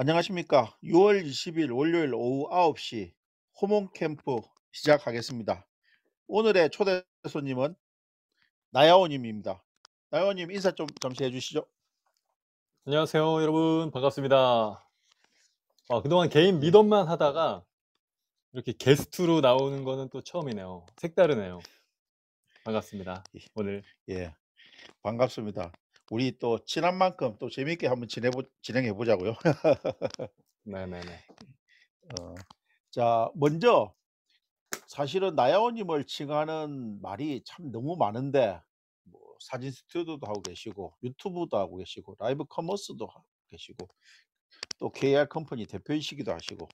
안녕하십니까. 6월 20일 월요일 오후 9시 호몬 캠프 시작하겠습니다. 오늘의 초대 손님은 나야오 님입니다. 나야오 님 인사 좀 잠시 해 주시죠. 안녕하세요, 여러분. 반갑습니다. 그동안 개인 예. 미덕만 하다가 이렇게 게스트로 나오는 거는 또 처음이네요. 색다르네요. 반갑습니다. 예. 오늘. 예. 반갑습니다. 우리 또 친한 만큼 또 재미있게 한번 진행해 보자고요. 네네네. 어 자 먼저 사실은 나야오 님을 칭하는 말이 참 너무 많은데 뭐 사진 스튜디오도 하고 계시고 유튜브도 하고 계시고 라이브 커머스도 하고 계시고 또 KR 컴퍼니 대표이시기도 하시고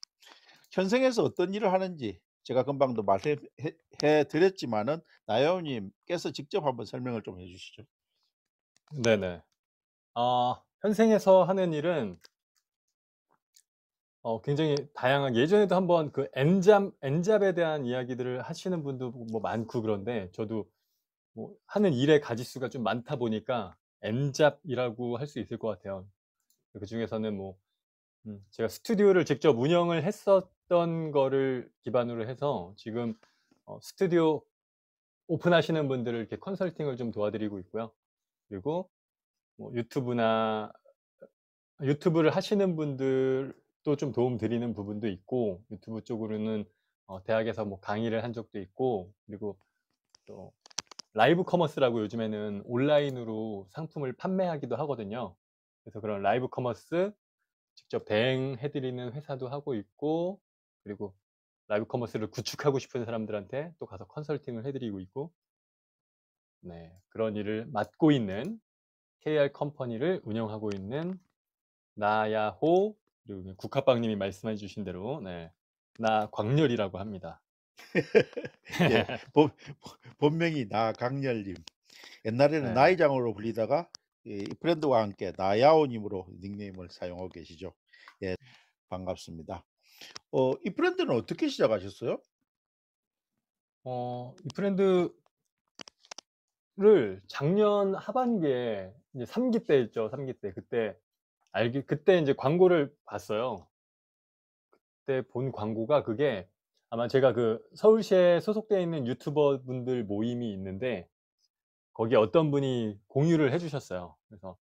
현생에서 어떤 일을 하는지 제가 금방도 말해 드렸지만은 나영호 님께서 직접 한번 설명을 좀 해 주시죠. 네네. 현생에서 하는 일은 굉장히 다양한, 예전에도 한번 그 엔잡에 대한 이야기들을 하시는 분도 뭐 많고, 그런데 저도 뭐 하는 일의 가짓수가 좀 많다 보니까 엔잡이라고 할 수 있을 것 같아요. 그중에서는 뭐 제가 스튜디오를 직접 운영을 했었던 거를 기반으로 해서 지금 스튜디오 오픈하시는 분들을 이렇게 컨설팅을 좀 도와드리고 있고요. 그리고 뭐 유튜브를 하시는 분들도 좀 도움 드리는 부분도 있고, 유튜브 쪽으로는 대학에서 뭐 강의를 한 적도 있고, 그리고 또 라이브 커머스라고 요즘에는 온라인으로 상품을 판매하기도 하거든요. 그래서 그런 라이브 커머스 직접 대행해 드리는 회사도 하고 있고, 그리고 라이브 커머스를 구축하고 싶은 사람들한테 또 가서 컨설팅을 해 드리고 있고, 네, 그런 일을 맡고 있는 KR 컴퍼니를 운영하고 있는 나야호, 그리고 국화빵 님이 말씀해 주신 대로, 네, 나광렬이라고 합니다. 예. 본 본명이 나강렬 님. 옛날에는 네. 나이장으로 불리다가 이 브랜드와 함께 나야오 님으로 닉네임을 사용하고 계시죠. 예. 반갑습니다. 이 브랜드는 어떻게 시작하셨어요? 이 브랜드를 작년 하반기에 이제 3기 때였죠. 3기 때. 그때 인제 광고를 봤어요. 그때 본 광고가, 그게 아마 제가 그 서울시에 소속돼 있는 유튜버 분들 모임이 있는데, 거기에 어떤 분이 공유를 해 주셨어요. 그래서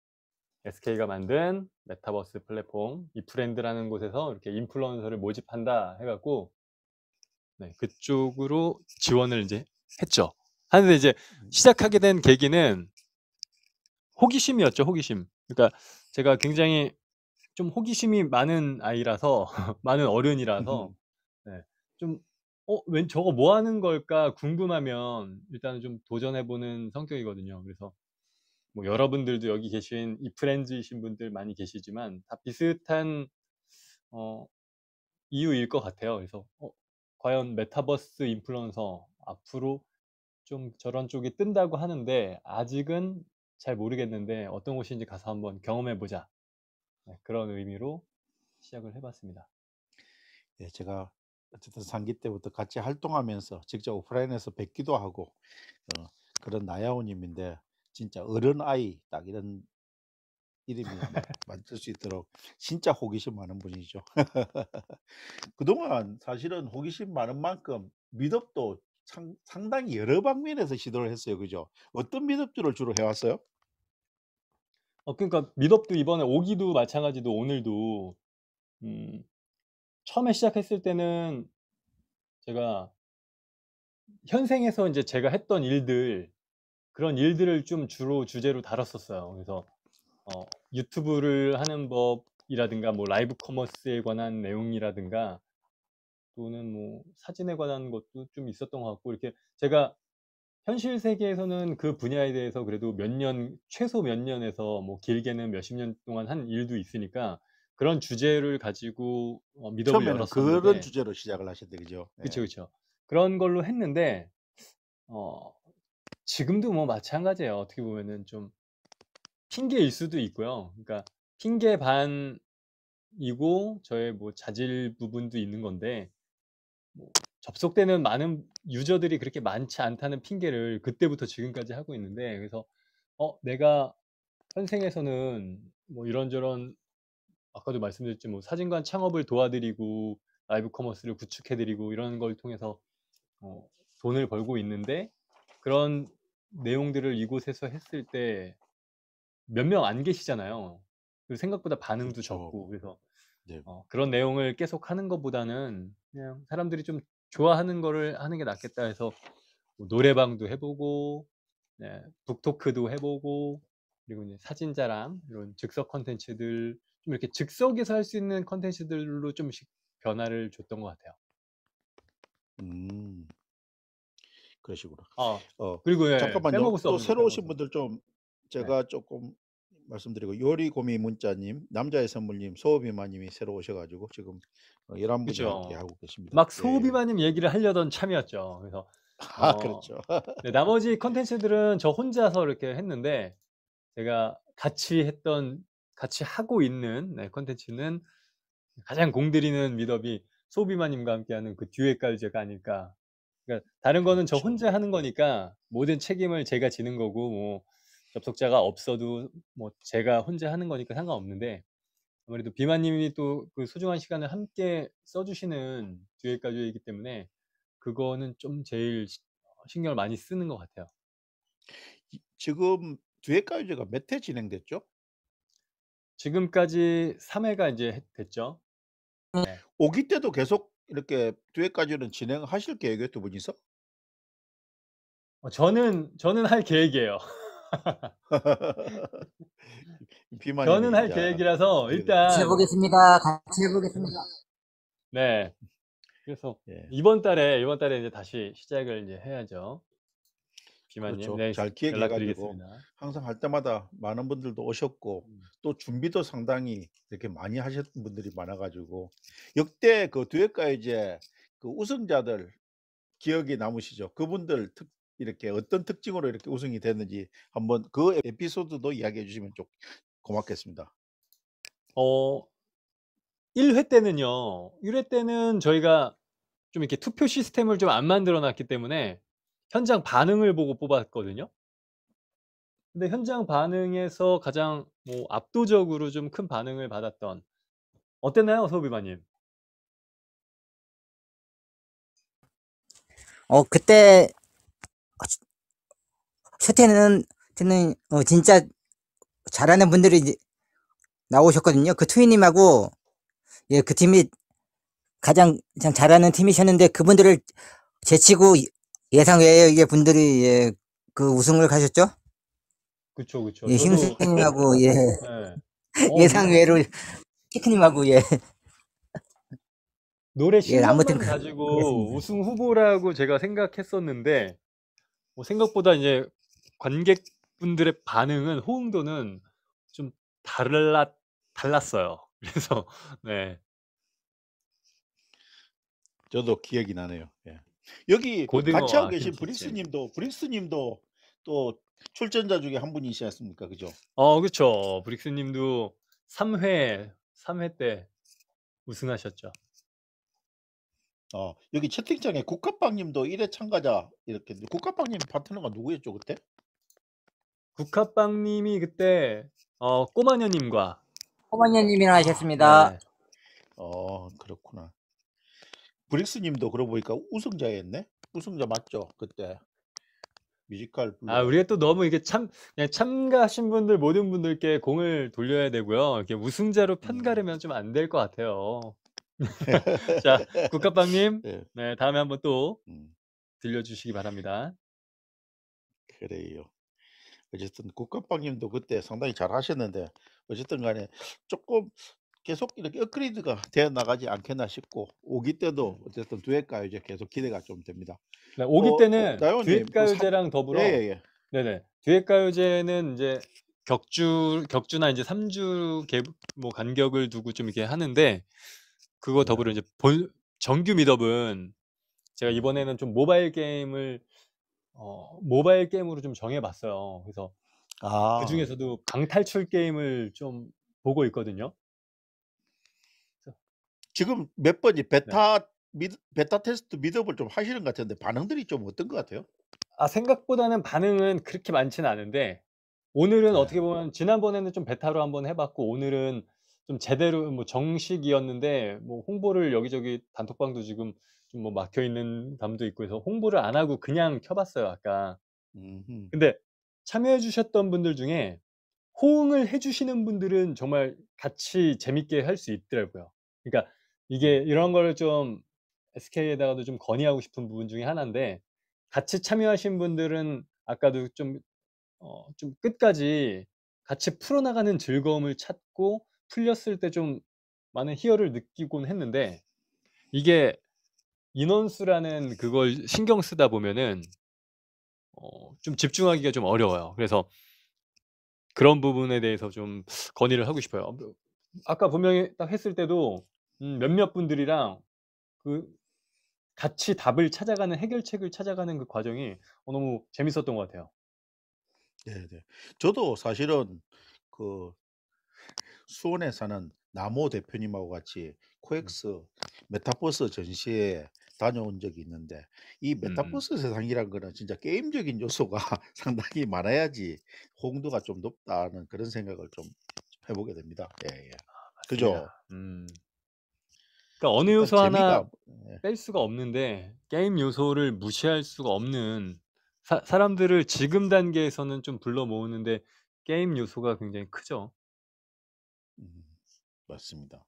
"SK가 만든 메타버스 플랫폼 이프렌드라는 곳에서 이렇게 인플루언서를 모집한다." 해 갖고, 네, 그쪽으로 지원을 인제 했죠. 하는데 이제 음. 시작하게 된 계기는 호기심이었죠, 호기심. 그러니까 제가 굉장히 좀 호기심이 많은 아이라서 많은 어른이라서, 네, 좀 웬 '저거 뭐 하는 걸까?' 궁금하면 일단은 좀 도전해 보는 성격이거든요. 그래서 뭐 여러분들도 여기 계신 이프렌즈이신 분들 많이 계시지만 다 비슷한 어 이유일 것 같아요. 그래서 과연 메타버스 인플루언서 앞으로 좀 저런 쪽이 뜬다고 하는데 아직은 잘 모르겠는데 어떤 곳인지 가서 한번 경험해 보자. 네, 그런 의미로 시작을 해 봤습니다. 예, 제가 어쨌든 상기 때부터 같이 활동하면서 직접 오프라인에서 뵙기도 하고 그런 나야오 님인데 진짜 어른아이 딱 이런 이름이 맞을 수 있도록 진짜 호기심 많은 분이죠. 그동안 사실은 호기심 많은 만큼 미덕도 상당히 여러 방면에서 시도를 했어요. 그죠? 어떤 미덕들을 주로 해 왔어요? 그러니까 미덥도 이번에 오기도 마찬가지로 오늘도 음 처음에 시작했을 때는 제가 현생에서 인제 제가 했던 일들, 그런 일들을 좀 주로 주제로 다뤘었어요. 그래서 유튜브를 하는 법이라든가 뭐 라이브 커머스에 관한 내용이라든가, 또는 뭐 사진에 관한 것도 좀 있었던 것 같고, 이렇게 제가 현실 세계에서는 그 분야에 대해서 그래도 몇 년, 최소 몇 년에서 뭐 길게는 몇십 년 동안 한 일도 있으니까 그런 주제를 가지고 미덕을 처음에는 그런 열었었는데. 주제로 시작을 하셨대 그죠? 그쵸, 예. 그쵸. 그런 걸로 했는데 어 지금도 뭐 마찬가지예요. 어떻게 보면은 좀 핑계일 수도 있고요. 그러니까 핑계 반이고 저의 뭐 자질 부분도 있는 건데, 뭐 접속되는 많은 유저들이 그렇게 많지 않다는 핑계를 그때부터 지금까지 하고 있는데, 그래서 내가 현생에서는 뭐 이런저런 아까도 말씀드렸지만 뭐 사진관 창업을 도와드리고 라이브 커머스를 구축해 드리고 이런 걸 통해서 돈을 벌고 있는데 그런 내용들을 이곳에서 했을 때 몇 명 안 계시잖아요. 그리고 생각보다 반응도 그렇죠. 적고 그래서 네. 그런 내용을 계속 하는 것보다는 그냥 사람들이 좀 좋아하는 거를 하는 게 낫겠다 해서 뭐 노래방도 해 보고 네 북토크도 해 보고 그리고 이제 사진 자랑 이런 즉석 콘텐츠들 좀 이렇게 즉석에서 할 수 있는 콘텐츠들로 좀씩 변화를 줬던 것 같아요. 음. 그러시구나. 아 어 그리고 예 잠깐만요. 빼먹을 수 또 없는 거, 새로 빼먹을 오신 수 없는 분들 좀 거. 네. 제가 조금 말씀드리고 요리 고미 문자님, 남자의 선물님, 소비마님이 새로 오셔 가지고 지금 11분이 함께 그쵸. 하고 계십니다. 막 예. 소비마님 얘기를 하려던 참이었죠. 그래서 아 어 그렇죠. 네 나머지 콘텐츠들은 저 혼자서 이렇게 했는데 제가 같이 하고 있는 네 콘텐츠는 가장 공들이는 미덕이 소비마님과 함께하는 그 듀엣 가요제가 아닐까. 그러니까 다른 거는 저 그렇죠. 혼자 하는 거니까 모든 책임을 제가 지는 거고 뭐 접속자가 없어도 뭐 제가 혼자 하는 거니까 상관없는데 아무래도 비마님이 또 그 소중한 시간을 함께 써 주시는 듀엣 가요이기 때문에 그거는 좀 제일 신경을 많이 쓰는 것 같아요. 지금 듀엣 가요제가 몇 회 진행됐죠? 지금까지 3 회가 인제 됐죠. 네. 오기 때도 계속 이렇게 듀엣 가요제는 진행하실 계획이에요, 두 분이서? 저는 할 계획이에요. 저는 비마님이 할 자 계획이라서 어떻게 돼 같이 일단 해보겠습니다. 같이 해보겠습니다. 네. 그래서 예. 이번 달에 이제 다시 시작을 이제 해야죠. 비마님. 그렇죠. 네. 잘 기획해 가지고 연락드리겠습니다. 항상 할 때마다 많은 분들도 오셨고 또 준비도 상당히 이렇게 많이 하셨던 분들이 많아 가지고 역대 그 듀엣 가요제 그 우승자들 기억이 남으시죠? 그분들 특 이렇게 어떤 특징으로 이렇게 우승이 됐는지 한번 그 에피소드도 이야기해 주시면 좀 고맙겠습니다. 어 1 회 때는요. 1회 때는 저희가 좀 이렇게 투표 시스템을 좀 안 만들어 놨기 때문에 현장 반응을 보고 뽑았거든요. 근데 현장 반응에서 가장 뭐 압도적으로 좀 큰 반응을 받았던 어땠나요, 소비마님? 그때 첫 때는 진짜 잘하는 분들이 이제 나오셨거든요. 그 투이님하고 그 팀이 가장 잘하는 팀이셨는데 그분들을 제치고 예상 외의 이게 분들이 그 우승을 가셨죠. 그쵸, 그쵸. 예, 저도 싱스님하고 네. 예상 외로 테크님하고 노래 아무튼 실력만 가지고 그랬습니다. 우승 후보라고 제가 생각했었는데 생각보다 이제 관객분들의 반응은 호응도는 좀 달랐어요. 그래서 네. 저도 기억이 나네요. 예. 여기 같이 하고 고등어와 계신 김치찜. 브릭스 님도 또 출전자 중에 한 분이시지 않습니까? 그죠? 그쵸. 브릭스 님도 3회 때 우승하셨죠. 여기 채팅창에 국화빵 님도 1회 참가자 이렇게 국화빵 님 파트너가 누구였죠 그때? 국화빵 님이 그때 꼬마녀 님과 호마녀님이랑 하셨습니다. 네. 그렇구나. 브릭스 님도 그러고 보니까 우승자였네? 우승자 맞죠? 그때 뮤지컬 불러 우리가 가지고. 또 너무 이게 그냥 참가하신 분들 모든 분들께 공을 돌려야 되고요. 이렇게 우승자로 음. 편가르면 좀 안 될 것 같아요. 자, 국화빵 님. 예. 네, 다음에 한번 또 음. 들려주시기 바랍니다. 그래요. 어쨌든 국화빵 님도 그때 상당히 잘하셨는데 어쨌든 간에 쪼끔 계속 이렇게 업그레이드가 되어 나가지 않겠나 싶고 오기 때도 어쨌든 듀엣 가요제 계속 기대가 좀 됩니다. 네, 오기 또 때는 다요 님 듀엣 그 사 가요제랑 더불어 예예예. 네네. 듀엣 가요제는 인제 격주나 인제 3주 뭐 간격을 두고 좀 이렇게 하는데 그거 네. 더불어 이제 정규 미더블은 제가 이번에는 좀 모바일 게임으로 좀 정해 봤어요. 그래서 아. 그중에서도 방탈출 게임을 좀 보고 있거든요. 그래서 지금 몇 번이 네. 베타 테스트 미드업을 좀 하시는 것 같은데 반응들이 좀 어떤 것 같아요? 생각보다는 반응은 그렇게 많지는 않은데 오늘은 네. 어떻게 보면 지난번에는 좀 베타로 한번 해 봤고 오늘은 좀 제대로 뭐 정식이었는데 뭐 홍보를 여기저기 단톡방도 지금 좀 뭐 막혀 있는 담도 있고 해서 홍보를 안 하고 그냥 켜 봤어요 아까. 음음. 근데 참여해 주셨던 분들 중에 호응을 해 주시는 분들은 정말 같이 재밌게 할 수 있더라고요. 그러니까 이게 음. 이런 거를 좀 SK에다가도 좀 건의하고 싶은 부분 중에 하나인데 같이 참여하신 분들은 아까도 좀 끝까지 같이 풀어나가는 즐거움을 찾고 풀렸을 때 좀 많은 희열을 느끼곤 했는데 이게 인원수라는 그걸 신경 쓰다 보면은 좀 집중하기가 좀 어려워요. 그래서 그런 부분에 대해서 좀 건의를 하고 싶어요. 아까 분명히 딱 했을 때도 몇몇 분들이랑 그 같이 답을 찾아가는 해결책을 찾아가는 그 과정이 너무 재밌었던 것 같아요. 네네. 저도 사실은 그 수원에 사는 남호 대표님하고 같이 음. 코엑스 메타버스 전시회에 다녀온 적이 있는데 이 음음. 메타버스 세상이란 거는 진짜 게임적인 요소가 상당히 많아야지 호응도가 좀 높다는 그런 생각을 좀 해 보게 됩니다. 예예. 그죠? 맞습니다. 그러니까 어느 일단 요소 하나 재미가 예. 뺄 수가 없는데 게임 요소를 무시할 수가 없는 사람들을 지금 단계에서는 좀 불러 모으는데 게임 요소가 굉장히 크죠. 음 맞습니다.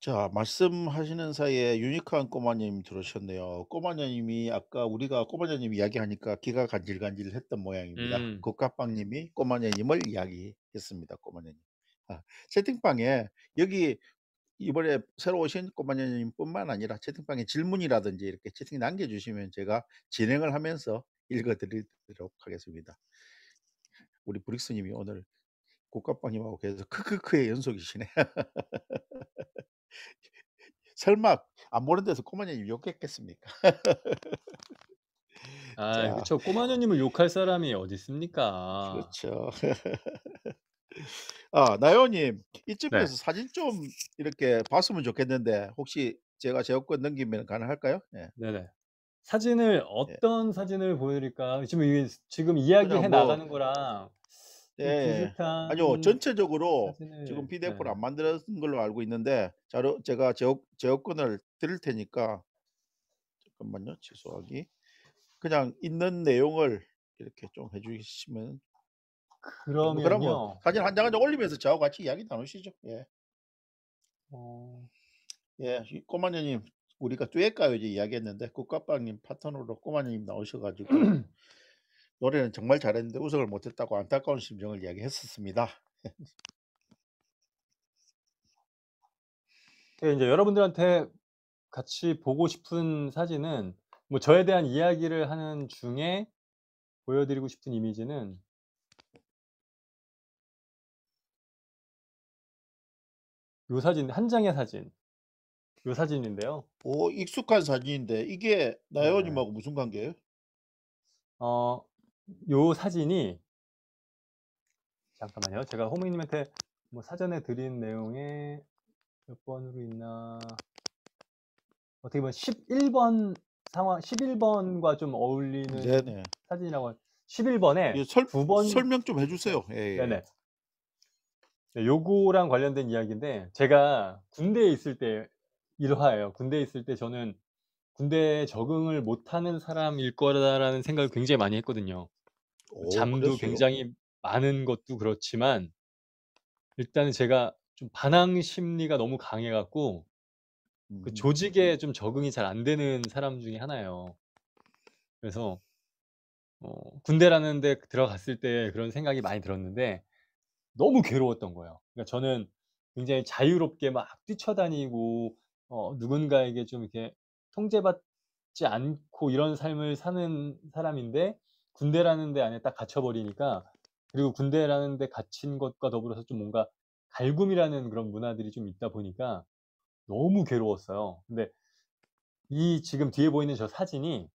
자 말씀하시는 사이에 유니크한 꼬마님 들어오셨네요. 꼬마녀님이 아까 우리가 꼬마녀님 이야기하니까 귀가 간질간질했던 모양입니다. 음. 국가빵님이 꼬마녀님을 이야기했습니다. 꼬마녀님. 아 채팅방에 여기 이번에 새로 오신 꼬마녀님뿐만 아니라 채팅방에 질문이라든지 이렇게 채팅 남겨주시면 제가 진행을 하면서 읽어 드리도록 하겠습니다. 우리 브릭스님이 오늘 국가빵님하고 계속 크크크의 연속이시네. 설마 안 보는 데서 꼬마녀님 욕했겠습니까? 아 자 그쵸. 꼬마녀님을 욕할 사람이 어디 있습니까. 그렇죠. 아 나요님 네. 이쯤에서 사진 좀 이렇게 봤으면 좋겠는데 혹시 제가 제어권 넘기면 가능할까요? 예. 네네. 사진을 예. 어떤 사진을 보여 드릴까? 지금 이게 지금 그냥 이야기해 뭐 나가는 거랑 좀 예예. 아니요. 비슷한 전체적으로 지금 사진을 PDF 를 네네. 안 만든 걸로 알고 있는데 자료 제가 제어권을 드릴 테니까 잠깐만요. 취소하기. 그냥 있는 내용을 이렇게 좀 해 주시면 뭐 그러면 그러면요. 사진 한 장 한 장 올리면서 저하고 같이 이야기 나누시죠. 예. 어 예. 이 꼬마녀님 우리가 듀엣 가요제 이야기했는데 국가빵님 파트너로 꼬마녀님 나오셔 가지고 노래는 정말 잘했는데 우승을 못 했다고 안타까운 심정을 이야기했었습니다. 그 인제 여러분들한테 같이 보고 싶은 사진은 뭐 저에 대한 이야기를 하는 중에 보여 드리고 싶은 이미지는 요 사진 한 장의 사진. 요 사진인데요. 익숙한 사진인데 이게 네. 나요님하고 무슨 관계예요? 어 요 사진이 잠깐만요. 제가 호미님한테 뭐 사전에 드린 내용에 몇 번으로 있나 어떻게 보면 11번 상황 11번과 좀 어울리는 네네. 사진이라고 11번에 예 설 9번 설명 좀 해 네. 주세요. 예예. 네네. 네 요거랑 관련된 이야기인데 제가 군대에 있을 때 일화예요. 군대에 있을 때 저는 '군대에 적응을 못하는 사람일 거다.'라는 생각을 굉장히 많이 했거든요. 잠도 그랬어요? 굉장히 많은 것도 그렇지만 일단은 제가 좀 반항 심리가 너무 강해 갖고 그 음. 조직에 좀 적응이 잘 안 되는 사람 중에 하나예요. 그래서 군대라는 데 들어갔을 때 그런 생각이 많이 들었는데 너무 괴로웠던 거예요. 그러니까 저는 굉장히 자유롭게 막 뛰쳐다니고 누군가에게 좀 이렇게 통제받지 않고 이런 삶을 사는 사람인데 군대라는 데 안에 딱 갇혀 버리니까 그리고 군대라는 데 갇힌 것과 더불어서 좀 뭔가 갈굼이라는 그런 문화들이 좀 있다 보니까 너무 괴로웠어요. 근데 이 지금 뒤에 보이는 저 사진이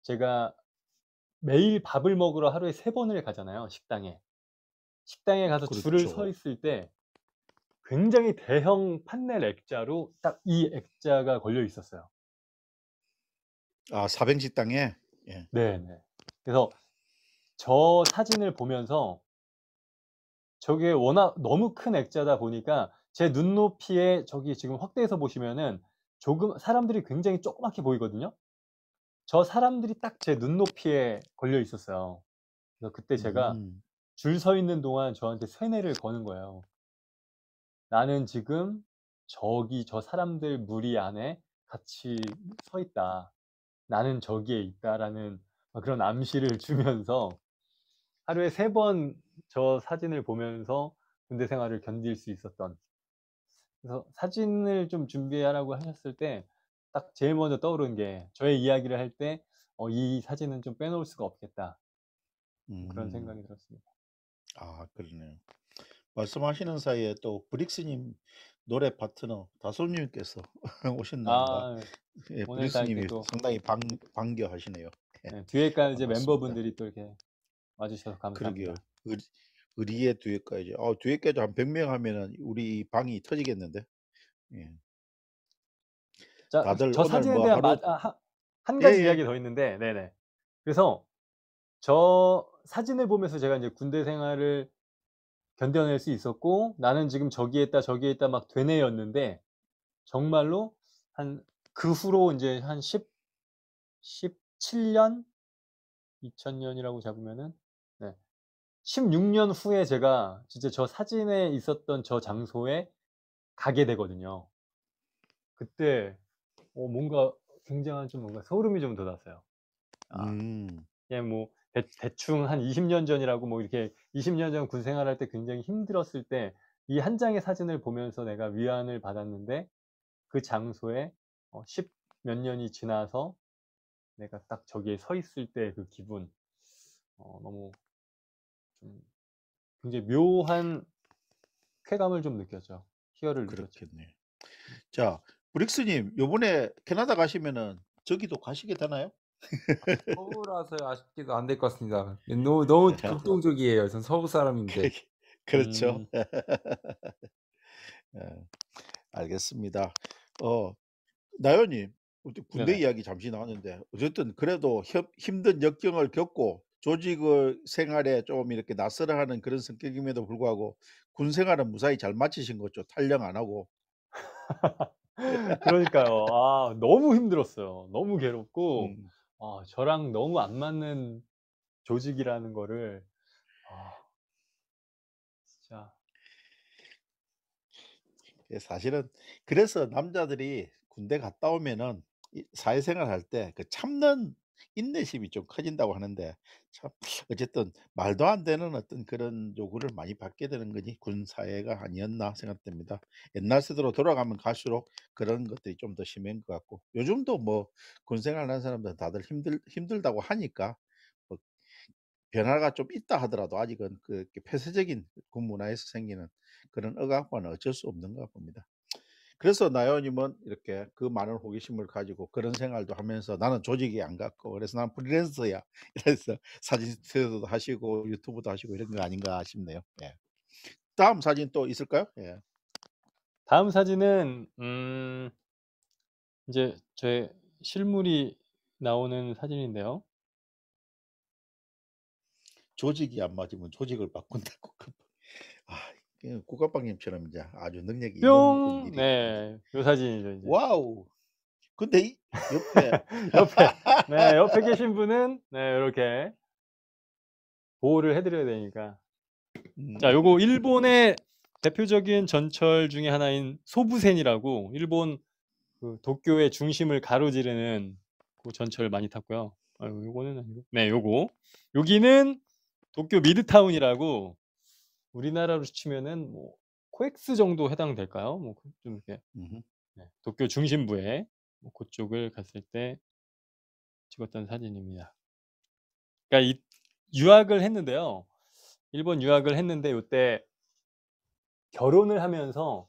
제가 매일 밥을 먹으러 하루에 3 번을 가잖아요, 식당에. 식당에 가서 줄을 서 그렇죠. 있을 때 굉장히 대형 판넬 액자로 딱 이 액자가 걸려 있었어요. 아 사병식당에? 예. 네네. 그래서 저 사진을 보면서 저게 워낙 너무 큰 액자다 보니까 제 눈높이에 저기 지금 확대해서 보시면은 조금 사람들이 굉장히 조그맣게 보이거든요. 저 사람들이 딱 제 눈높이에 걸려 있었어요. 그래서 그때 제가 음. 줄 서 있는 동안 저한테 세뇌를 거는 거예요. "나는 지금 저기 저 사람들 무리 안에 같이 서 있다. 나는 저기에 있다."라는 그런 암시를 주면서 하루에 3번 저 사진을 보면서 군대 생활을 견딜 수 있었던, 그래서 사진을 좀 준비하라고 하셨을 때 딱 제일 먼저 떠오른 게 저의 이야기를 할 때 '이 사진은 좀 빼놓을 수가 없겠다.' 그런 음. 생각이 들었습니다. 아 그러네요. 말씀하시는 사이에 또 브릭스님 노래 파트너 다솜님께서 오셨나인가? 아 예 오늘 다 이렇게 브릭스님이 또 상당히 반겨하시네요. 예 뒤에까지 이제 반갑습니다. 멤버분들이 또 이렇게 와 주셔서 그러게요. 감사합니다. 의리의 듀엣까지. 듀엣까지 한 100명 하면은 우리 방이 터지겠는데. 예. 자, 다들 저 오늘 사진에 뭐 대한 하루 한 가지 예예. 이야기 더 있는데, 네네. 그래서 저 사진을 보면서 제가 인제 군대 생활을 견뎌낼 수 있었고 '나는 지금 저기에 있다, 저기에 있다.' 막 되뇌였는데 정말로 한 그 후로 인제 한 17 년, 2000 년이라고 잡으면은, 네, 16년 후에 제가 진짜 저 사진에 있었던 저 장소에 가게 되거든요. 그때 뭔가 굉장한 좀 뭔가 소름이 좀 돋았어요. 아 음. 그냥 뭐 대충 한 20년 전이라고 뭐 이렇게 20년 전 군 생활할 때 굉장히 힘들었을 때 이 한 장의 사진을 보면서 내가 위안을 받았는데, 그 장소에 십 몇 년이 지나서 내가 딱 저기에 서 있을 때 그 기분, 너무 좀 굉장히 묘한 쾌감을 좀 느꼈죠. 희열을 느꼈죠. 그렇겠네. 자 브릭스님 요번에 캐나다 가시면은 저기도 가시게 되나요? 서울라서 아쉽게도 안 될 것 같습니다. 너무 극동적이에요. 전 서울 사람인데. 그렇게 그렇죠. 음. 예 알겠습니다. 어 나연님 군대 네네. 이야기 잠시 나왔는데 어쨌든 그래도 힘든 역경을 겪고 조직을 생활에 좀 이렇게 낯설어하는 그런 성격임에도 불구하고 군 생활은 무사히 잘 마치신 거죠, 탈영 안 하고. 그러니까요. 너무 힘들었어요. 너무 괴롭고 음. 저랑 너무 안 맞는 조직이라는 거를 아 진짜. 예 사실은 그래서 남자들이 군대 갔다 오면은 이 사회생활 할 때 그 참는 인내심이 좀 커진다고 하는데 참 어쨌든 말도 안 되는 어떤 그런 요구를 많이 받게 되는 것이 군 사회가 아니었나 생각됩니다. 옛날 세대로 돌아가면 갈수록 그런 것들이 좀 더 심한 것 같고 요즘도 뭐 군 생활하는 사람들은 다들 힘들다고 하니까 뭐 변화가 좀 있다 하더라도 아직은 그 폐쇄적인 군 문화에서 생기는 그런 억압과는 어쩔 수 없는 것 봅니다. 그래서 나연님은 이렇게 그 많은 호기심을 가지고 그런 생활도 하면서 '나는 조직이 안 갔고 그래서 난 프리랜서야.' 이래서 사진 스튜디오도 하시고 유튜브도 하시고 이런 거 아닌가 싶네요. 예. 다음 사진 또 있을까요? 예. 다음 사진은 인제 제 실물이 나오는 사진인데요. 조직이 안 맞으면 조직을 바꾼다고 아 국가빵님처럼 이제 아주 능력이 있는 뿅. 분들이 네. 요 사진이죠 인제. 와우. 근데 이 옆에 옆에, 네, 옆에 계신 분은 네 요렇게 보호를 해 드려야 되니까. 자, 음. 요거 일본의 대표적인 전철 중에 하나인 소부센이라고, 일본 그 도쿄의 중심을 가로지르는 고 전철 많이 탔고요. 요거는 아니고, 네, 요거. 여기는 도쿄 미드타운이라고, 우리나라로 치면은 뭐 코엑스 정도 해당될까요? 뭐 좀 이렇게, 음음. 네, 도쿄 중심부에 뭐 고쪽을 갔을 때 찍었던 사진입니다. 그러니까 이 유학을 했는데요. 일본 유학을 했는데 요때 결혼을 하면서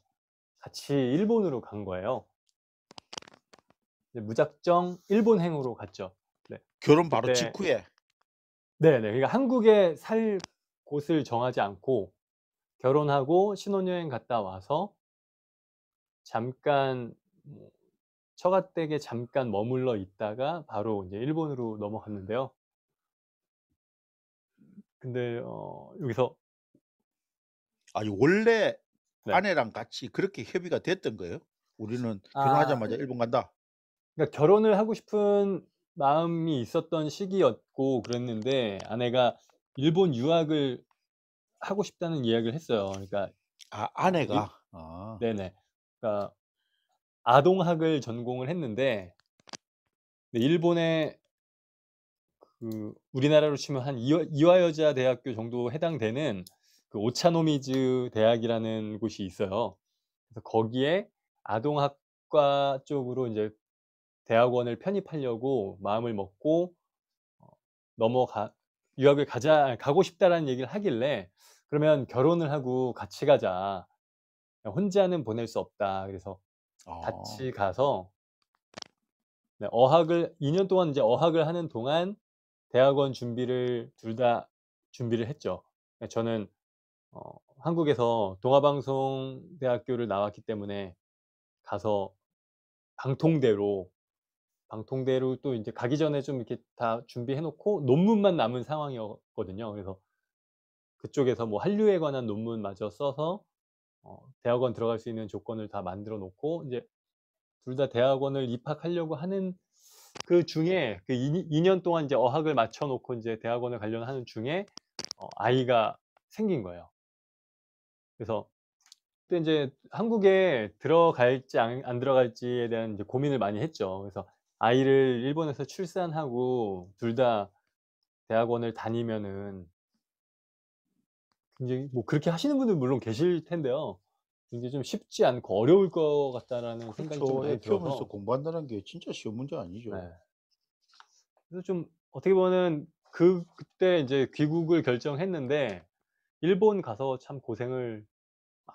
같이 일본으로 간 거예요. 이제 무작정 일본행으로 갔죠. 네. 결혼 바로 그때, 직후에. 네네. 그러니까 한국에 살 곳을 정하지 않고 결혼하고 신혼여행 갔다 와서 잠깐 뭐 처가댁에 잠깐 머물러 있다가 바로 인제 일본으로 넘어갔는데요. 근데 여기서 아니 원래 네. 아내랑 같이 그렇게 협의가 됐던 거예요? 우리는 아 결혼하자마자 일본 간다. 그러니까 결혼을 하고 싶은 마음이 있었던 시기였고 그랬는데 아내가 일본 유학을 하고 싶다는 이야기를 했어요. 그러니까 아 일 아내가. 아. 네네. 그러니까 아동학을 전공을 했는데 일본의 그 우리나라로 치면 한 이화여자 대학교 정도 해당되는 그 오차노미즈 대학이라는 곳이 있어요. 그래서 거기에 아동학과 쪽으로 인제 대학원을 편입하려고 마음을 먹고 어 넘어가 "유학을 가고 싶다."라는 얘기를 하길래 "그러면 결혼을 하고 같이 가자. 혼자는 보낼 수 없다." 그래서 아. 같이 가서 네 어학을 2년 동안 인제 어학을 하는 동안 대학원 준비를 둘 다 준비를 했죠. 그러니까 저는 한국에서 동아방송대학교를 나왔기 때문에 가서 방통대로 또 인제 가기 전에 좀 이렇게 다 준비해 놓고 논문만 남은 상황이었거든요. 그래서 그쪽에서 뭐 한류에 관한 논문마저 써서 대학원 들어갈 수 있는 조건을 다 만들어 놓고 인제 둘 다 대학원을 입학하려고 하는 그중에 그 2년 동안 이제 어학을 마쳐 놓고 인제 대학원을 가려고 하는 중에 아이가 생긴 거예요. 그래서 그때 인제 한국에 들어갈지 안 들어갈지에 대한 이제 고민을 많이 했죠. 그래서 아이를 일본에서 출산하고 둘 다 대학원을 다니면은 굉장히 뭐 그렇게 하시는 분들 물론 계실 텐데요. 굉장히 좀 쉽지 않고 어려울 것 같다라는 생각이 좀 그렇죠. 애 많이 키우면서 들어서 공부한다는 게 진짜 쉬운 문제 아니죠. 네. 그래서 좀 어떻게 보면은 그때 인제 귀국을 결정했는데 일본 가서 참 고생을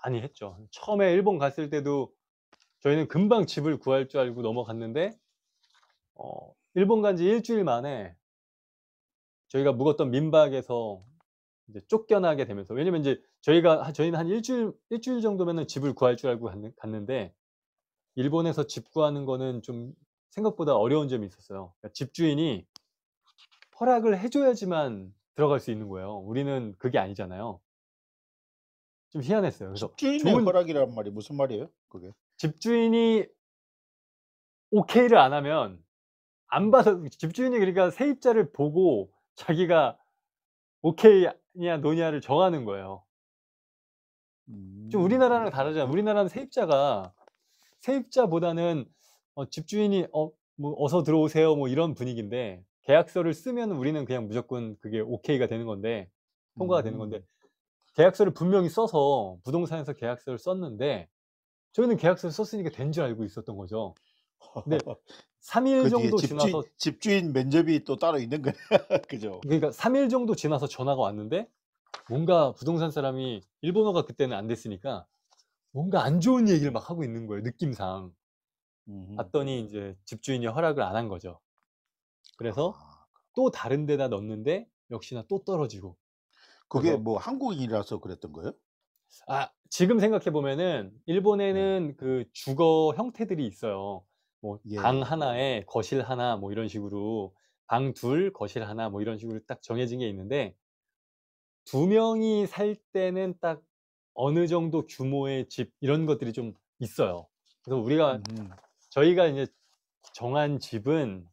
많이 했죠. 처음에 일본 갔을 때도 저희는 금방 집을 구할 줄 알고 넘어갔는데 일본 간지 일 주일 만에 저희가 묵었던 민박에서 이제 쫓겨나게 되면서 왜냐면 인제 저희는 한 일 주일 정도면은 집을 구할 줄 알고 갔는데 일본에서 집 구하는 거는 좀 생각보다 어려운 점이 있었어요. 그러니까 집주인이 허락을 해 줘야지만 들어갈 수 있는 거예요. 우리는 그게 아니잖아요. 좀 희한했어요. 그래서 집주인의 좋은 허락이란 말이 무슨 말이에요? 그게? 집주인이 오케이를 안 하면 안 받아 집주인이 그러니까 세입자를 보고 자기가 오케이냐 노냐를 정하는 거예요. 좀 우리나라랑 다르잖아요. 우리나라는 세입자보다는 집주인이 뭐 "어서 들어오세요." 뭐 이런 분위기인데 계약서를 쓰면은 우리는 그냥 무조건 그게 오케이가 되는 건데 통과가 되는 건데 음. 계약서를 분명히 써서 부동산에서 계약서를 썼는데 저희는 계약서를 썼으니까 된 줄 알고 있었던 거죠. 근데 3일 그 뒤에 정도 지나서 집주인 면접이 또 따로 있는 거네. 그죠? 그러니까 3일 정도 지나서 전화가 왔는데 뭔가 부동산 사람이 일본어가 그때는 안 됐으니까 뭔가 안 좋은 얘기를 막 하고 있는 거예요, 느낌상. 음. 봤더니 인제 집주인이 허락을 안 한 거죠. 그래서 아. 또 다른 데다 넣었는데 역시나 또 떨어지고. 그게 그래서 뭐 한국인이라서 그랬던 거예요? 지금 생각해 보면은 네. 일본에는 그 주거 형태들이 있어요. 뭐 방 예예. 하나에 거실 하나 뭐 이런 식으로 방 둘 거실 하나 뭐 이런 식으로 딱 정해진 게 있는데 두 명이 살 때는 딱 어느 정도 규모의 집 이런 것들이 좀 있어요. 그래서 음. 저희가 인제 정한 집은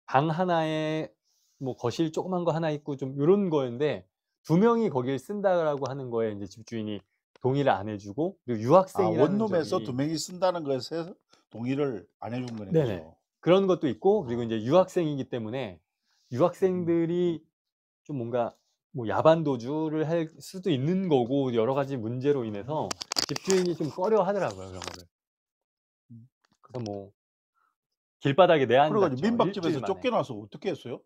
방 하나에 뭐 거실 조그만 거 하나 있고 좀 요런 거였는데 두 명이 거길 쓴다라고 하는 거에 인제 집주인이 동의를 안 해 주고 그리고 아 유학생이라는 원룸에서 두 점이 명이 쓴다는 것에 동의를 안 해준 거네. 네네. 그죠? 그런 것도 있고 그리고 아. 인제 유학생이기 때문에 음. 유학생들이 좀 뭔가 뭐 야반 도주를 할 수도 있는 거고 여러 가지 문제로 인해서 집주인이 좀 꺼려 하더라고요 그런 거를. 음. 그래서 뭐 길바닥에 그래 가지고 내앉았죠 일 주일 민박집에서 만에. 쫓겨나서 어떻게 했어요?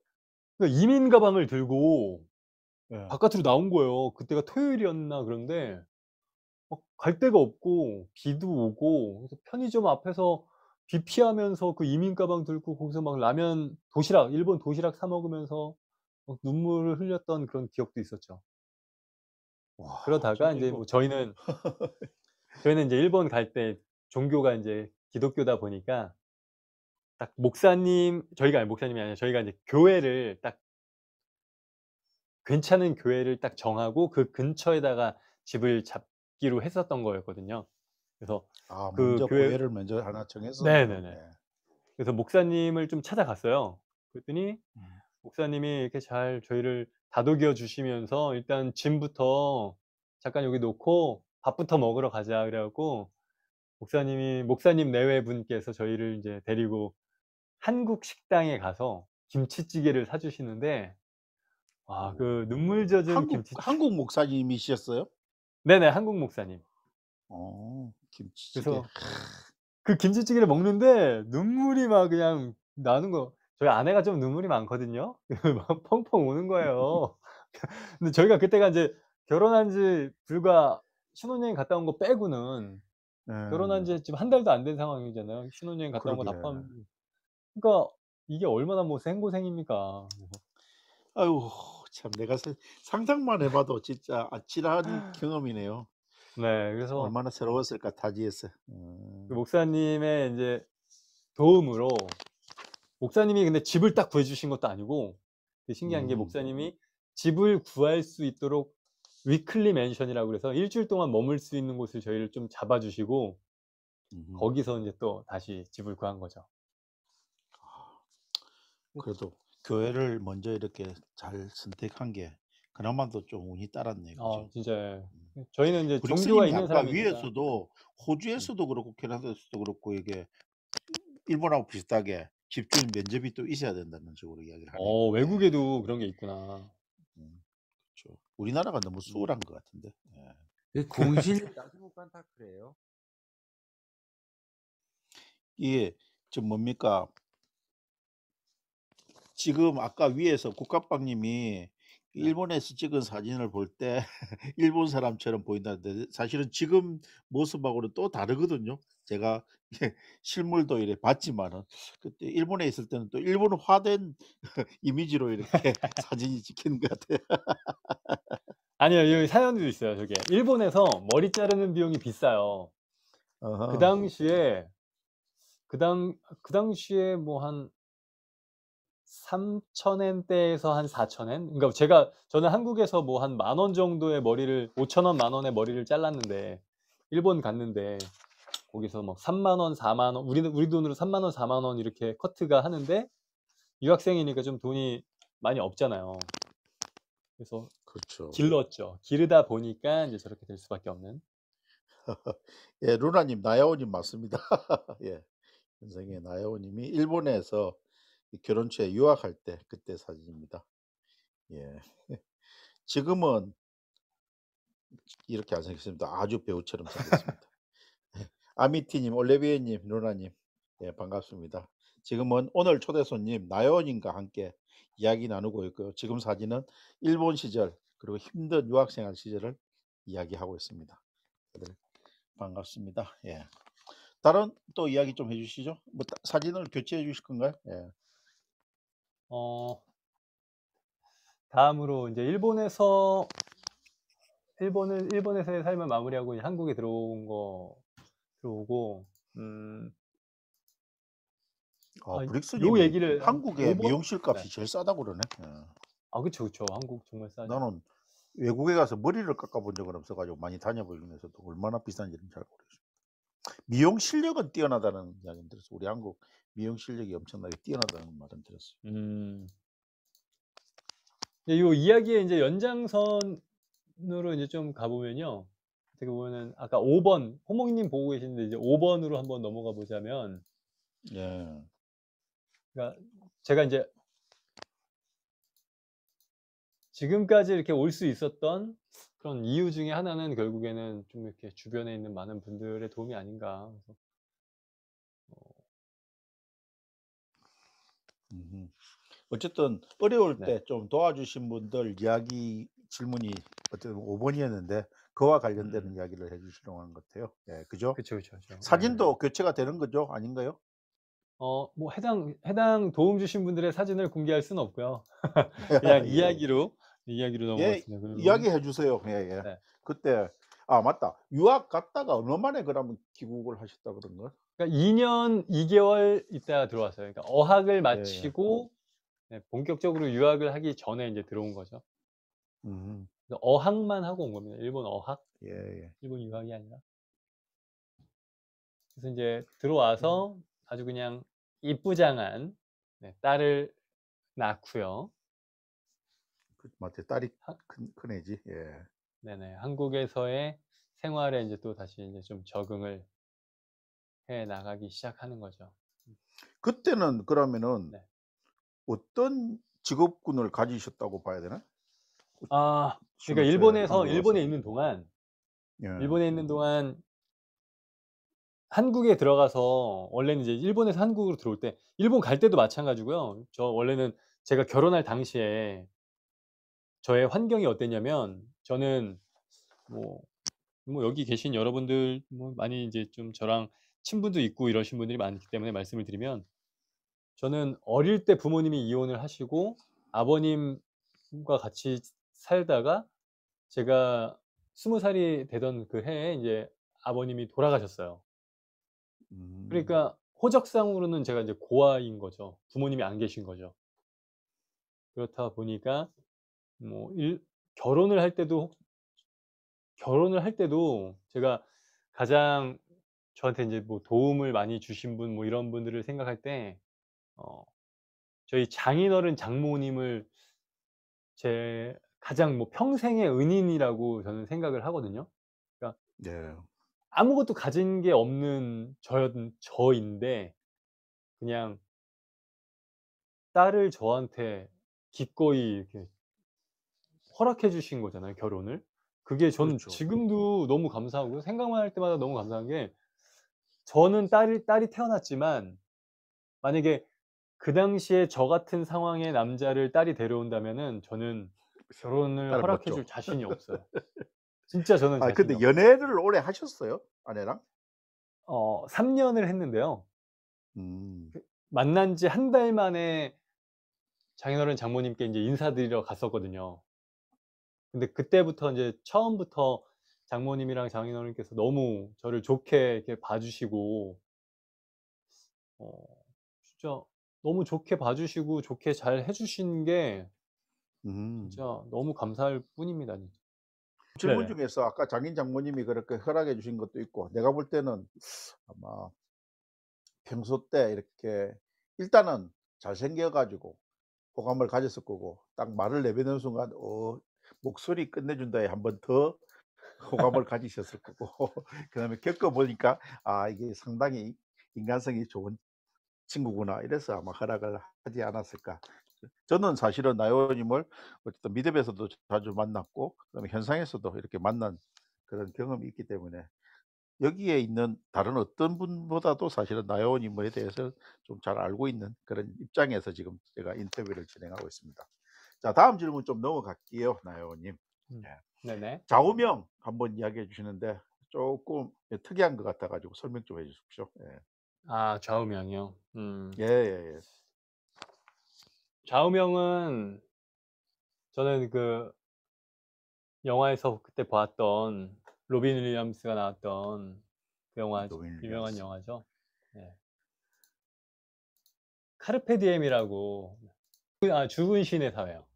그러니까 이민 가방을 들고 예. 바깥으로 나온 거예요. 그때가 토요일이었나 그런데 갈 데가 없고 비도 오고 그래서 편의점 앞에서 비 피하면서 그 이민 가방 들고 거기서 막 라면 일본 도시락 사 먹으면서 막 눈물을 흘렸던 그런 기억도 있었죠. 와 그러다가 진짜 인제 이거 뭐 저희는 인제 일본 갈 때 종교가 인제 기독교다 보니까 딱 저희가 목사님이 아니라 저희가 인제 교회를 딱 괜찮은 교회를 딱 정하고 그 근처에다가 집을 있기로 했었던 거였거든요. 그래서 아, 그 먼저 교회 교회를 먼저 하나 정해서 네네네. 네. 그래서 목사님을 좀 찾아갔어요. 그랬더니 음. 목사님이 이렇게 잘 저희를 다독여 주시면서 일단 짐부터 잠깐 여기 놓고 밥부터 먹으러 가자 그래 갖고 목사님 내외 분께서 저희를 이제 데리고 한국 식당에 가서 김치찌개를 사 주시는데 와 그 오. 눈물 젖은 한국 목사님이셨어요? 네네. 한국 목사님. 김치찌개. 그래서 그 김치찌개를 먹는데 눈물이 막 그냥 나는 거 저희 아내가 좀 눈물이 많거든요. 막 펑펑 우는 거예요. 근데 저희가 그때가 인제 결혼한 지 불과 신혼여행 갔다 온 거 빼고는 결혼한 예. 지 지금 한 달도 안 된 상황이잖아요. 신혼여행 갔다 온 거 그러게. 다 포함 그러니까 이게 얼마나 뭐 생고생입니까. 그래서 아유, 참 내가 상상만 해 봐도 진짜 아찔한 경험이네요. 네. 그래서 얼마나 새로웠을까 타지에서. 그 목사님의 인제 도움으로 목사님이 근데 집을 딱 구해 주신 것도 아니고 되게 신기한 게 목사님이 집을 구할 수 있도록 위클리 맨션이라고 그래서 1 주일 동안 머물 수 있는 곳을 저희를 좀 잡아 주시고 거기서 인제 또 다시 집을 구한 거죠. 그래도 교회를 먼저 이렇게 잘 선택한 게 그나마도 좀 운이 따랐네, 아 그죠? 진짜 예. 저희는 인제 종교가 브릭스님이 있는 아까 사람이니까. 위에서도 호주에서도 그렇고 캐나다에서도 그렇고 이게 일본하고 비슷하게 집주인 면접이 또 있어야 된다는 식으로 이야기를 하네요. 외국에도 그런 게 있구나. 그렇죠. 우리나라가 너무 수월한 것 같은데. 예. 왜 공실 나주목관 다 그래요? 이게 좀 뭡니까? 지금 아까 위에서 국밥빵님이 일본에서 찍은 사진을 볼 때 일본 사람처럼 보인다는데 사실은 지금 모습하고는 또 다르거든요. 제가 이게 실물도 이래 봤지만은 그때 일본에 있을 때는 또 일본화된 이미지로 이렇게 사진이 찍히는 것 같아요. 아니요. 여기 사연도 있어요 저게. 일본에서 머리 자르는 비용이 비싸요. 그 어허. 당시에 그 당시에 뭐 한 3,000엔대에서 한 4,000엔? 그러니까 저는 한국에서 뭐 한 10,000원 정도의 머리를 5,000원, 10,000원의 머리를 잘랐는데 일본 갔는데 거기서 막 30,000원, 40,000원 우리 돈으로 30,000원, 40,000원 이렇게 커트가 하는데 유학생이니까 좀 돈이 많이 없잖아요. 그래서 그렇죠. 길렀죠. 기르다 보니까 인제 저렇게 될 수밖에 없는. 예, 루나님, 나야오님 맞습니다. 예. 현생의 나야오님이 일본에서 이 결혼 초에 유학할 때 그때 사진입니다. 예. 지금은 이렇게 안 생겼습니다. 아주 배우처럼 생겼습니다. 아미티님, 올레비에님, 루나님, 예, 반갑습니다. 지금은 오늘 초대 손님 나연님과 함께 이야기 나누고 있고요. 지금 사진은 일본 시절 그리고 힘든 유학생활 시절을 이야기하고 있습니다. 다들 반갑습니다. 예. 다른 또 이야기 좀 해주시죠. 뭐 사진을 교체해 주실 건가요? 예. 다음으로 인제 일본에서의 삶을 마무리하고 이제 한국에 들어오고 요 브릭스님이 얘기를 한 한국의 5번 미용실 네. 값이 제일 싸다고 그러네. 예. 그쵸, 그쵸. 한국 정말 싸죠. 나는 외국에 가서 머리를 깎아본 적은 없어가지고 많이 다녀보면서도 얼마나 비싼지는 잘 모르겠어요. 미용 실력은 뛰어나다는 이야기는 들었어요. 우리 한국 미용 실력이 엄청나게 뛰어나다는 말은 들었어요. 네, 요 이야기의 인제 연장선으로 이제 좀 가보면요. 어떻게 보면은 아까 5번 호몽님 보고 계시는데 이제 5번으로 한번 넘어가 보자면 예. 그러니까 제가 인제 지금까지 이렇게 올 수 있었던 그런 이유 중에 하나는 결국에는 좀 이렇게 주변에 있는 많은 분들의 도움이 아닌가. 그래서 어쨌든 어려울 네. 때 좀 도와주신 분들 이야기 질문이 어쨌든 5번이었는데 그와 관련되는 이야기를 해주시려고 하는 것 같아요. 예, 그죠? 그쵸. 사진도 교체가 되는 거죠? 아닌가요? 뭐 해당 도움 주신 분들의 사진을 공개할 수는 없고요. 그냥 예. 이야기로 예, 넘어갔습니다. 그리고 이야기해 주세요. 예. 네. 그때 맞다. 유학 갔다가 얼마 만에 그러면 귀국을 하셨다 그런 걸? 그러니까 2년 2 개월 있다가 들어왔어요. 그러니까 어학을 예. 마치고 네, 본격적으로 유학을 하기 전에 인제 들어온 거죠. 어학만 하고 온 겁니다. 일본 어학, 예, 예. 일본 유학이 아니라. 그래서 이제 들어와서 아주 그냥 이쁘장한 딸을 낳고요. 맞지. 딸이 하- 큰 애지. 예. 네네. 한국에서의 생활에 이제 또 다시 이제 좀 적응을 해 나가기 시작하는 거죠. 그때는 그러면은 네. 어떤 직업군을 가지셨다고 봐야 되나? 그러니까 20살 한국에 일본에 와서. 있는 동안 예. 한국에 들어가서 원래는 이제 일본에서 한국으로 들어올 때 일본 갈 때도 마찬가지고요. 저 원래는 제가 결혼할 당시에 저의 환경이 어땠냐면 저는 뭐 여기 계신 여러분들 뭐 많이 이제 좀 저랑 친분도 있고 이러신 분들이 많기 때문에 말씀을 드리면 저는 어릴 때 부모님이 이혼을 하시고 아버님과 같이 살다가 제가 20 살이 되던 그 해에 인제 아버님이 돌아가셨어요. 음. 그러니까 호적상으로는 제가 이제 고아인 거죠. 부모님이 안 계신 거죠. 그렇다 보니까 뭐 일 결혼을 할 때도 제가 가장 저한테 인제 뭐 도움을 많이 주신 분 뭐 이런 분들을 생각할 때 어 저희 장인어른 장모님을 제 가장 뭐 평생의 은인이라고 저는 생각을 하거든요. 그러니까 네. 아무것도 가진 게 없는 저인데 그냥 딸을 저한테 기꺼이 이렇게 허락해 주신 거잖아요, 결혼을. 그게 전 그렇죠. 지금도 너무 감사하고요. 생각만 할 때마다 너무 감사한 게 저는 딸이 태어났지만 만약에 그 당시에 저 같은 상황의 남자를 딸이 데려온다면은 저는 결혼을 딸은 못 허락해 줘. 줄 자신이 없어요. 진짜 저는 아 자신이 근데 없어요. 연애를 오래 하셨어요? 아내랑? 3 년을 했는데요. 음. 그 만난 지 한 달 만에 장인어른 장모님께 인제 인사드리러 갔었거든요. 근데 그때부터 인제 처음부터 장모님이랑 장인어른께서 너무 저를 좋게 이렇게 봐 주시고 어 진짜 너무 좋게 봐 주시고 좋게 잘 해 주신 게 음. 진짜 너무 감사할 뿐입니다 진짜. 질문 네네. 중에서 아까 장인 장모님이 그렇게 허락해 주신 것도 있고 내가 볼 때는 아마 평소 때 이렇게 일단은 잘생겨 가지고 호감을 가졌을 거고 딱 말을 내뱉는 순간 목소리 끝내준다에 한 번 더 호감을 가지셨을 거고 그다음에 겪어 보니까 '아 이게 상당히 인간성이 좋은 친구구나.' 이래서 아마 허락을 하지 않았을까. 저는 사실은 나요님을 어쨌든 미대에서도 자주 만났고 그다음에 현상에서도 이렇게 만난 그런 경험이 있기 때문에 여기에 있는 다른 어떤 분보다도 사실은 나요님에 대해서 좀 잘 알고 있는 그런 입장에서 지금 제가 인터뷰를 진행하고 있습니다. 자 다음 질문 좀 넘어갈게요, 나요님. 예. 네네. 좌우명 한번 이야기해 주시는데 쪼끔 특이한 것 같아 가지고 설명 좀 해 주십시오. 예. 좌우명이요. 예예예. 좌우명은 저는 그 영화에서 그때 봤던 로빈 윌리엄스가 나왔던 그 영화 노인 유명한 윌리엄스. 영화죠. 네. 카르페 디엠이라고 죽은 시인의 사회요.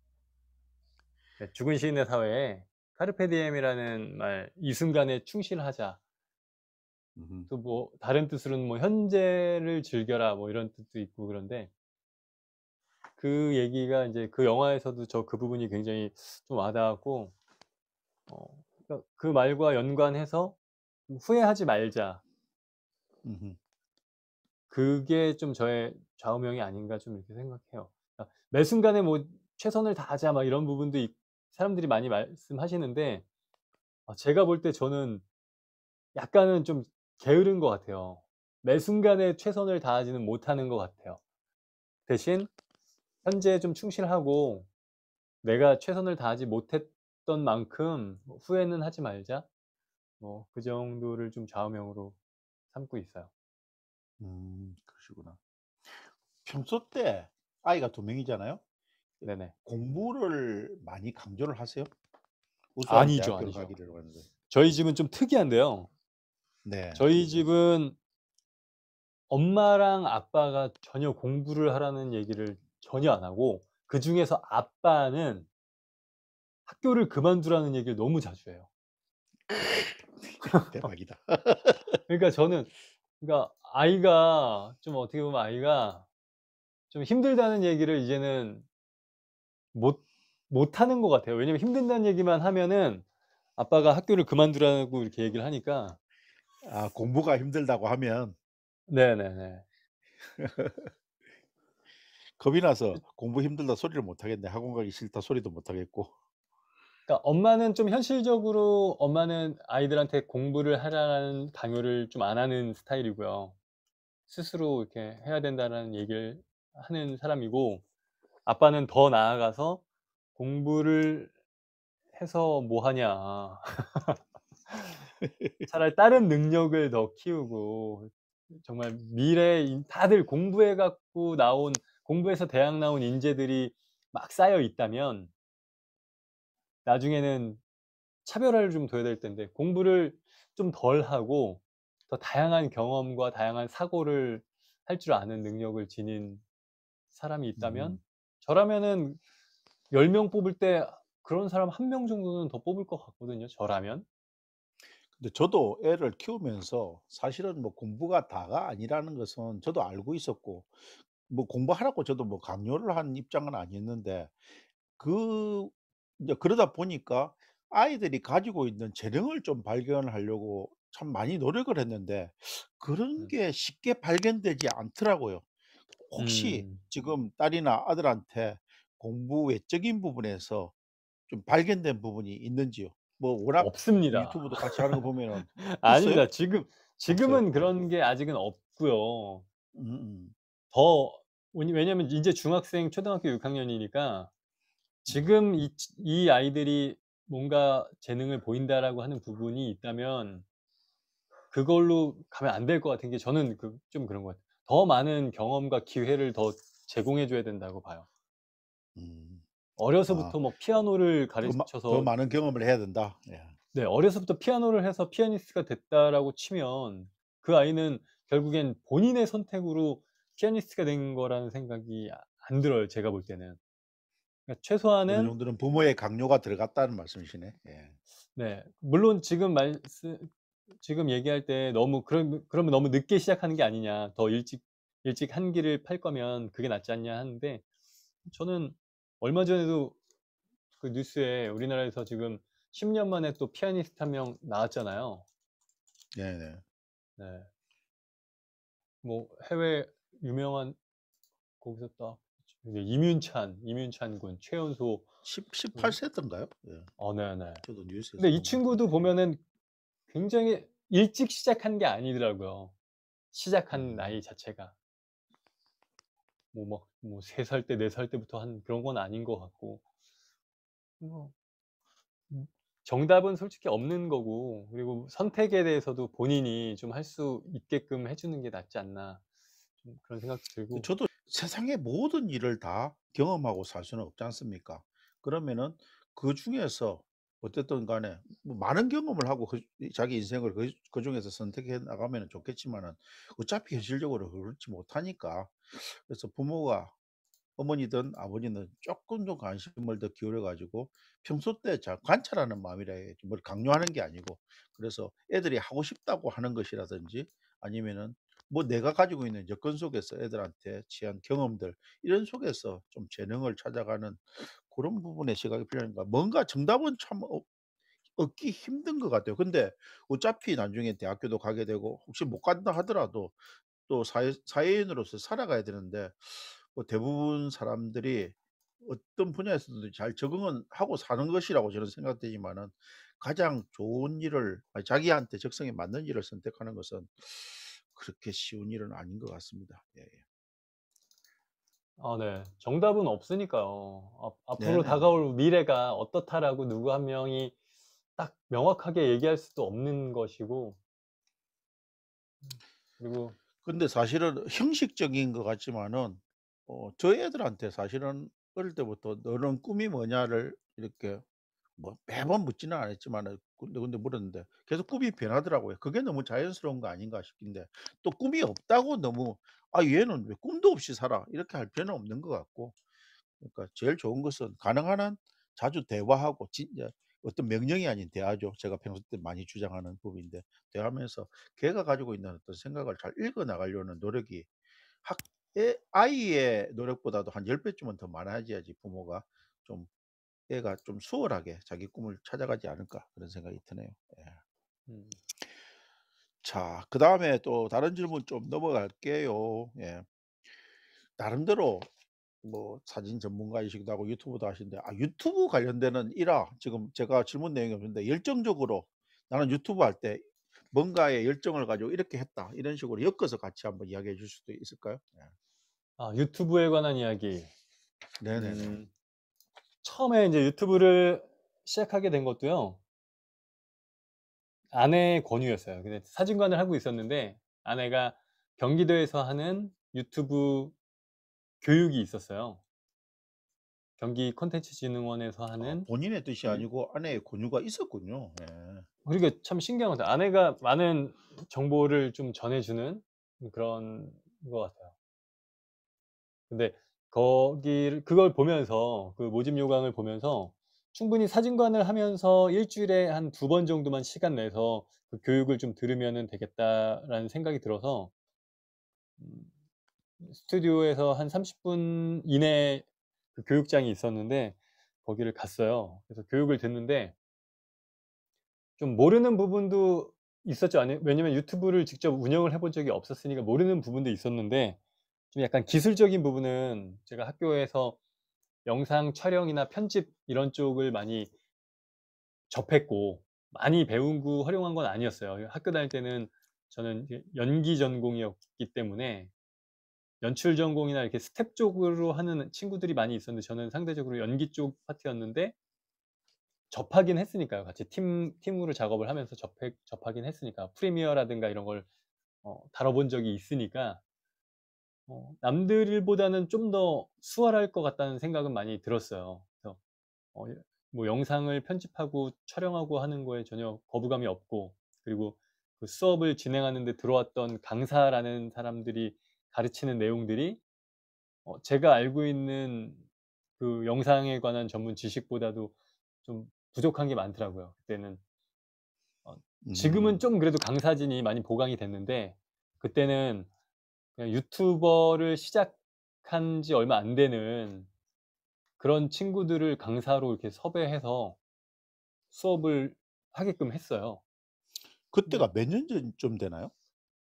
네, 죽은 시인의 사회에 카르페 디엠이라는 말 "이 순간에 충실하자." 음음. 또 뭐 다른 뜻으로는 뭐 "현재를 즐겨라." 뭐 이런 뜻도 있고 그런데 그 얘기가 인제 그 영화에서도 그 부분이 굉장히 좀 와 닿았고 그러니까 그 말과 연관해서 '후회하지 말자.' 음음. 그게 좀 저의 좌우명이 아닌가 좀 이렇게 생각해요. 그러니까 매 순간에 뭐 "최선을 다하자." 막 이런 부분도 사람들이 많이 말씀하시는데 제가 볼 때 저는 약간은 좀 게으른 것 같아요. 매 순간에 최선을 다하지는 못하는 것 같아요. 대신 현재에 좀 충실하고 '내가 최선을 다하지 못했던 만큼 뭐 후회는 하지 말자.' 뭐 그 정도를 좀 좌우명으로 삼고 있어요. 그러시구나. 평소 때 아이가 2 명이잖아요. 네네. 공부를 많이 강조를 하세요? 우수한 아니죠, 대학교를 아니죠. 가기를 하는데. 저희 집은 좀 특이한데요. 네. 저희 집은 엄마랑 아빠가 전혀 공부를 하라는 얘기를 전혀 안 하고 그중에서 아빠는 학교를 그만두라는 얘기를 너무 자주 해요. 대박이다. 그러니까 저는 그러니까 아이가 좀 어떻게 보면 아이가 좀 힘들다는 얘기를 이제는 못 못하는 것 같아요. 왜냐면 힘든다는 얘기만 하면은 아빠가 학교를 그만두라고 이렇게 얘기를 하니까. 아, 공부가 힘들다고 하면 네네네. 겁이 나서 공부 힘들다 소리를 못 하겠네. 학원 가기 싫다 소리도 못 하겠고. 그러니까 엄마는 좀 현실적으로 엄마는 아이들한테 공부를 하라는 강요를 좀 안 하는 스타일이고요. 스스로 이렇게 해야 된다라는 얘기를 하는 사람이고, 아빠는 더 나아가서 공부를 해서 뭐 하냐. 차라리 다른 능력을 더 키우고, 정말 미래에 다들 공부해 갖고 나온, 공부해서 대학 나온 인재들이 막 쌓여 있다면 나중에는 차별화를 좀 둬야 될 텐데, 공부를 좀 덜 하고 더 다양한 경험과 다양한 사고를 할 줄 아는 능력을 지닌 사람이 있다면, 음. 저라면은 10명 뽑을 때 그런 사람 1명 정도는 더 뽑을 것 같거든요, 저라면. 근데 저도 애를 키우면서 사실은 뭐 공부가 다가 아니라는 것은 저도 알고 있었고, 뭐 공부하라고 저도 뭐 강요를 한 입장은 아니었는데, 그 이제 그러다 보니까 아이들이 가지고 있는 재능을 좀 발견하려고 참 많이 노력을 했는데 그런 음. 게 쉽게 발견되지 않더라고요. 혹시 음. 지금 딸이나 아들한테 공부 외적인 부분에서 좀 발견된 부분이 있는지요? 뭐 워낙 없습니다. 유튜브도 같이 하는 거 보면은. 없어요? 아닙니다. 없어요? 지금은 그런 게 아직은 없고요. 음음. 더 왜냐면 이제 중학생, 초등학교 6 학년이니까 음. 지금 이 아이들이 뭔가 재능을 보인다라고 하는 부분이 있다면 그걸로 가면 안 될 것 같은 게, 저는 좀 그런 것 같아요. 더 많은 경험과 기회를 더 제공해 줘야 된다고 봐요. 음. 아, 어려서부터 뭐 피아노를 더 가르쳐서, 많은 경험을 해야 된다. 예. 네, 어려서부터 피아노를 해서 피아니스트가 됐다라고 치면 그 아이는 결국엔 본인의 선택으로 피아니스트가 된 거라는 생각이 안 들어요, 제가 볼 때는. 그러니까 어느 최소한은, 정도는 부모의 강요가 들어갔다는 말씀이시네. 예. 네, 물론 지금 얘기할 때 너무 그러면 너무 늦게 시작하는 게 아니냐. 더 일찍 한 길을 팔 거면 그게 낫지 않냐 하는데, 저는 얼마 전에도 그 뉴스에 우리나라에서 지금 10년 만에 또 피아니스트 한 명 나왔잖아요. 네네. 네. 뭐 해외 유명한, 거기서 딱 이제 이문찬 군, 최연소. 18 그 세던가요? 예. 네네. 저도 뉴스에서 근데 이 본 것 같은데. 친구도 보면은 굉장히 일찍 시작한 게 아니더라고요. 시작한 음. 나이 자체가. 뭐 3살 때 4살 때부터 한 그런 건 아닌 것 같고. 뭐 음 정답은 솔직히 없는 거고, 그리고 선택에 대해서도 본인이 좀 할 수 있게끔 해 주는 게 낫지 않나, 좀 그런 생각도 들고. 저도 세상의 모든 일을 다 경험하고 살 수는 없지 않습니까? 그러면은 그중에서 어쨌든 간에 뭐 많은 경험을 하고 자기 인생을 그중에서 선택해 나가면은 좋겠지만은 어차피 현실적으로 그렇지 못하니까, 그래서 부모가 어머니든 아버지는 조금 더 관심을 더 기울여 가지고 평소 때 잘 관찰하는 마음이라 해야지, 뭘 강요하는 게 아니고. 그래서 애들이 하고 싶다고 하는 것이라든지 아니면은 뭐 내가 가지고 있는 여건 속에서 애들한테 취한 경험들 이런 속에서 좀 재능을 찾아가는 그런 부분의 시각이 필요하니까 뭔가 정답은 참 얻기 힘든 것 같아요. 근데 어차피 나중에 대학교도 가게 되고 혹시 못 간다 하더라도 또 사회인으로서 살아가야 되는데 뭐 대부분 사람들이 어떤 분야에서도 잘 적응은 하고 사는 것이라고 저는 생각되지만은 가장 좋은 일을, 아니 자기한테 적성에 맞는 일을 선택하는 것은 그렇게 쉬운 일은 아닌 것 같습니다. 예예. 네. 정답은 없으니까요. 앞으로 네네네. 다가올 미래가 어떻다라고 누구 한 명이 딱 명확하게 얘기할 수도 없는 것이고. 그리고 근데 사실은 형식적인 것 같지만은 저희 애들한테 사실은 어릴 때부터 "너는 꿈이 뭐냐?"를 이렇게 뭐 매번 묻지는 않았지만은 근데 물었는데 계속 꿈이 변하더라고요. 그게 너무 자연스러운 거 아닌가 싶긴데, 또 꿈이 없다고 너무 '아 얘는 왜 꿈도 없이 살아.' 이렇게 할 필요는 없는 것 같고, 그러니까 제일 좋은 것은 가능한 한 자주 대화하고 진짜 어떤 명령이 아닌 대화죠. 제가 평소 때 많이 주장하는 부분인데 대화하면서 걔가 가지고 있는 어떤 생각을 잘 읽어 나가려는 노력이 아이의 노력보다도 한 10배쯤은 더 많아야지 부모가 좀 애가 좀 수월하게 자기 꿈을 찾아가지 않을까 그런 생각이 드네요. 예. 음. 자, 그다음에 또 다른 질문 좀 넘어갈게요. 예. 나름대로 뭐 사진 전문가이시기도 하고 유튜브도 하시는데 유튜브 관련되는 일화 지금 제가 질문 내용이 없는데 열정적으로 나는 유튜브 할 때 뭔가에 열정을 가지고 이렇게 했다 이런 식으로 엮어서 같이 한번 이야기해 줄 수도 있을까요? 예. 유튜브에 관한 이야기. 네네네. 처음에 이제 유튜브를 시작하게 된 것도요. 아내의 권유였어요. 근데 사진관을 하고 있었는데 아내가 경기도에서 하는 유튜브 교육이 있었어요. 경기 콘텐츠진흥원에서 하는 본인의 뜻이 유 아니고 아내의 권유가 있었군요. 예. 그러니까 참 신기한 것 같아요. 아내가 많은 정보를 좀 전해주는 그런 것 같아요. 근데 그걸 보면서 그 모집 요강을 보면서 충분히 사진관을 하면서 일 주일에 한 2번 정도만 시간 내서 그 교육을 좀 들으면은 되겠다라는 생각이 들어서 음 스튜디오에서 한 30분 이내에 그 교육장이 있었는데 거기를 갔어요. 그래서 교육을 듣는데 좀 모르는 부분도 있었죠. 왜냐면 유튜브를 직접 운영을 해본 적이 없었으니까 모르는 부분도 있었는데 좀 약간 기술적인 부분은 제가 학교에서 영상 촬영이나 편집 이런 쪽을 많이 접했고 많이 배우고 활용한 건 아니었어요. 학교 다닐 때는 저는 이제 연기 전공이었기 때문에 연출 전공이나 이렇게 스텝 쪽으로 하는 친구들이 많이 있었는데 저는 상대적으로 연기 쪽 파트였는데 접하긴 했으니까요. 같이 팀으로 작업을 하면서 접하긴 했으니까. 프리미어라든가 이런 걸 다뤄본 적이 있으니까 남들보다는 좀 더 수월할 것 같다는 생각은 많이 들었어요. 그래서 어 뭐 영상을 편집하고 촬영하고 하는 거에 전혀 거부감이 없고 그리고 그 수업을 진행하는 데 들어왔던 강사라는 사람들이 가르치는 내용들이 제가 알고 있는 그 영상에 관한 전문 지식보다도 좀 부족한 게 많더라고요 그때는. 지금은 음. 좀 그래도 강사진이 많이 보강이 됐는데 그때는 그냥 유튜버를 시작한 지 얼마 안 되는 그런 친구들을 강사로 이렇게 섭외해서 수업을 하게끔 했어요. 근데 그때가 몇 년 전쯤 되나요?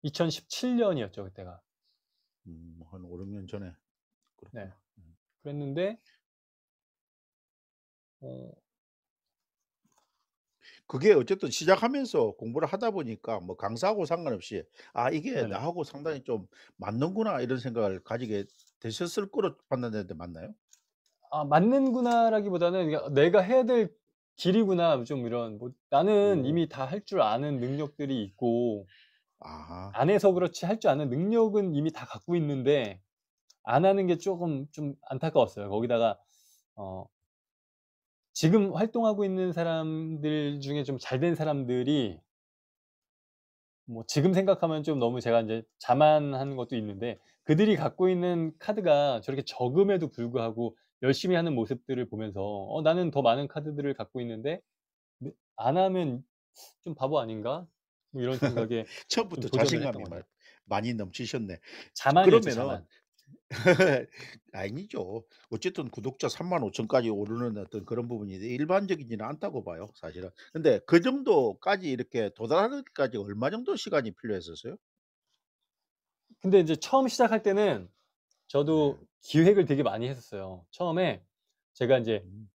2017 년이었죠 그때가. 한 5-6년 전에. 네. 그렇구나. 그랬는데 어 그게 어쨌든 시작하면서 공부를 하다 보니까 뭐 강사하고 상관없이 '아 이게 네네. 나하고 상당히 좀 맞는구나.' 이런 생각을 가지게 되셨을 거로 판단되는데 맞나요? 맞는구나라기보다는 이게 '내가 해야 될 길이구나.' 좀 이런 뭐 나는 오. 이미 다 할 줄 아는 능력들이 있고 아. 안 해서 그렇지 할 줄 아는 능력은 이미 다 갖고 있는데 안 하는 게 쪼금 좀 안타까웠어요. 거기다가 어 지금 활동하고 있는 사람들 중에 좀 잘 된 사람들이 뭐 지금 생각하면 좀 너무 제가 인제 자만한 것도 있는데 그들이 갖고 있는 카드가 저렇게 적음에도 불구하고 열심히 하는 모습들을 보면서 '나는 더 많은 카드들을 갖고 있는데 안 하면 좀 바보 아닌가?' 뭐 이런 생각에 좀 처음부터 도전을 했던 자신감이 거죠. 많이 넘치셨네. 자만이었죠, 그러면은 자만. 아니죠. 어쨌든 구독자 35,000 까지 오르는 어떤 그런 부분이 일반적이지는 않다고 봐요, 사실은. 근데 그 정도까지 이렇게 도달하기까지 얼마 정도 시간이 필요했었어요? 근데 인제 처음 시작할 때는 네. 저도 기획을 되게 많이 했었어요. 처음에 제가 인제 음.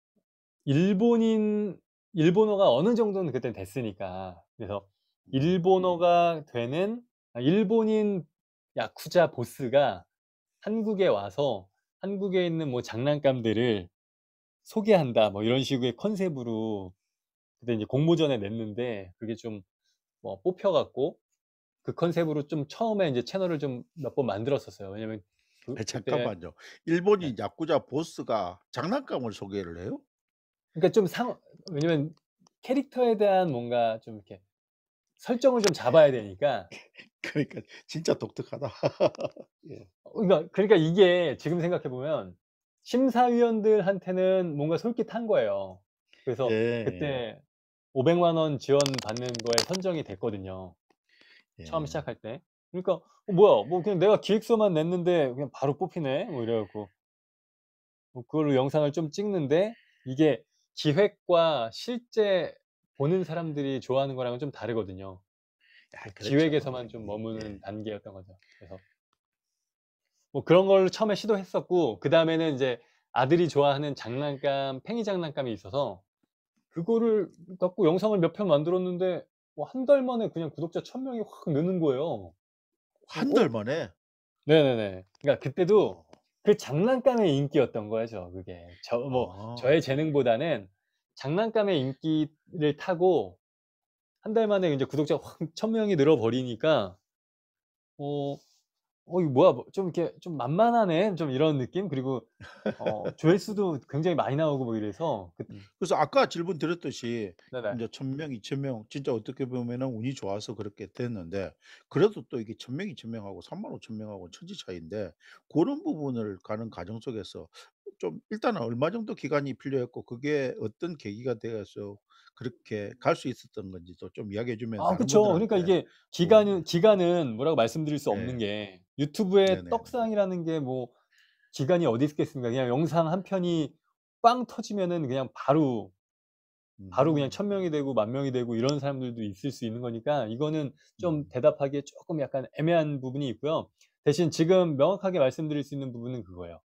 일본어가 어느 정도는 그땐 됐으니까. 그래서 음. 일본어가 되는 일본인 야쿠자 보스가 한국에 와서 한국에 있는 뭐 장난감들을 소개한다 뭐 이런 식의 컨셉으로 그때 인제 공모전에 냈는데 그게 좀 뭐 뽑혀 갖고 그 컨셉으로 좀 처음에 인제 채널을 좀 몇 번 만들었었어요. 왜냐면 그때 잠깐만요. 네. 일본인 야쿠자 보스가 장난감을 소개를 해요? 그러니까 좀 왜냐면 캐릭터에 대한 뭔가 좀 이렇게 설정을 좀 잡아야 되니까 그러니까 진짜 독특하다. 예. 그러니까 이게 지금 생각해 보면 심사위원들한테는 뭔가 솔깃한 거예요. 그래서 예. 그때 500만 원 지원 받는 거에 선정이 됐거든요. 처음 예. 시작할 때. 그러니까 뭐야, 뭐 그냥 내가 기획서만 냈는데 그냥 바로 뽑히네. 뭐 이래 갖고 그걸로 영상을 좀 찍는데 이게 기획과 실제 보는 사람들이 좋아하는 거랑은 좀 다르거든요. 아, 그렇죠. 기획에서만 좀 예. 머무는 단계였던 거죠. 그래서 뭐 그런 걸 처음에 시도했었고 그다음에는 이제 아들이 좋아하는 장난감, 팽이 장난감이 있어서 그거를 갖고 영상을 몇 편 만들었는데 뭐 한 달 만에 그냥 구독자 1000명이 확 느는 거예요. 한 어 달 만에? 네네네. 그러니까 그때도 어. 그 장난감의 인기였던 거죠 그게. 아. 저의 재능보다는 장난감의 인기를 타고 한 달 만에 인제 구독자가 확 1000명이 늘어 버리니까 어 이거 뭐야 뭐 좀 이렇게 좀 만만하네 좀 이런 느낌? 그리고 조회수도 굉장히 많이 나오고 뭐 이래서 그래서 아까 질문 드렸듯이 네네. 인제 1000명, 2000명 진짜 어떻게 보면은 운이 좋아서 그렇게 됐는데 그래도 또 이게 1000명, 2000명하고 35,000명하고 천지 차이인데 고런 부분을 가는 과정 속에서 좀 일단은 얼마 정도 기간이 필요했고 그게 어떤 계기가 되어서 그렇게 갈 수 있었던 건지도 좀 이야기해 주면 아 다른 그쵸. 그러니까 분들한테 이게 도움이 기간은 뭐라고 말씀드릴 수 없는 네. 게 유튜브의 네네. 떡상이라는 게 뭐 기간이 어디 있겠습니까. 그냥 영상 한 편이 빵 터지면은 그냥 바로 그냥 음. 1000명이 되고 10,000명이 되고 이런 사람들도 있을 수 있는 거니까 이거는 좀 음. 대답하기에 쪼끔 약간 애매한 부분이 있고요. 대신 지금 명확하게 말씀드릴 수 있는 부분은 그거예요.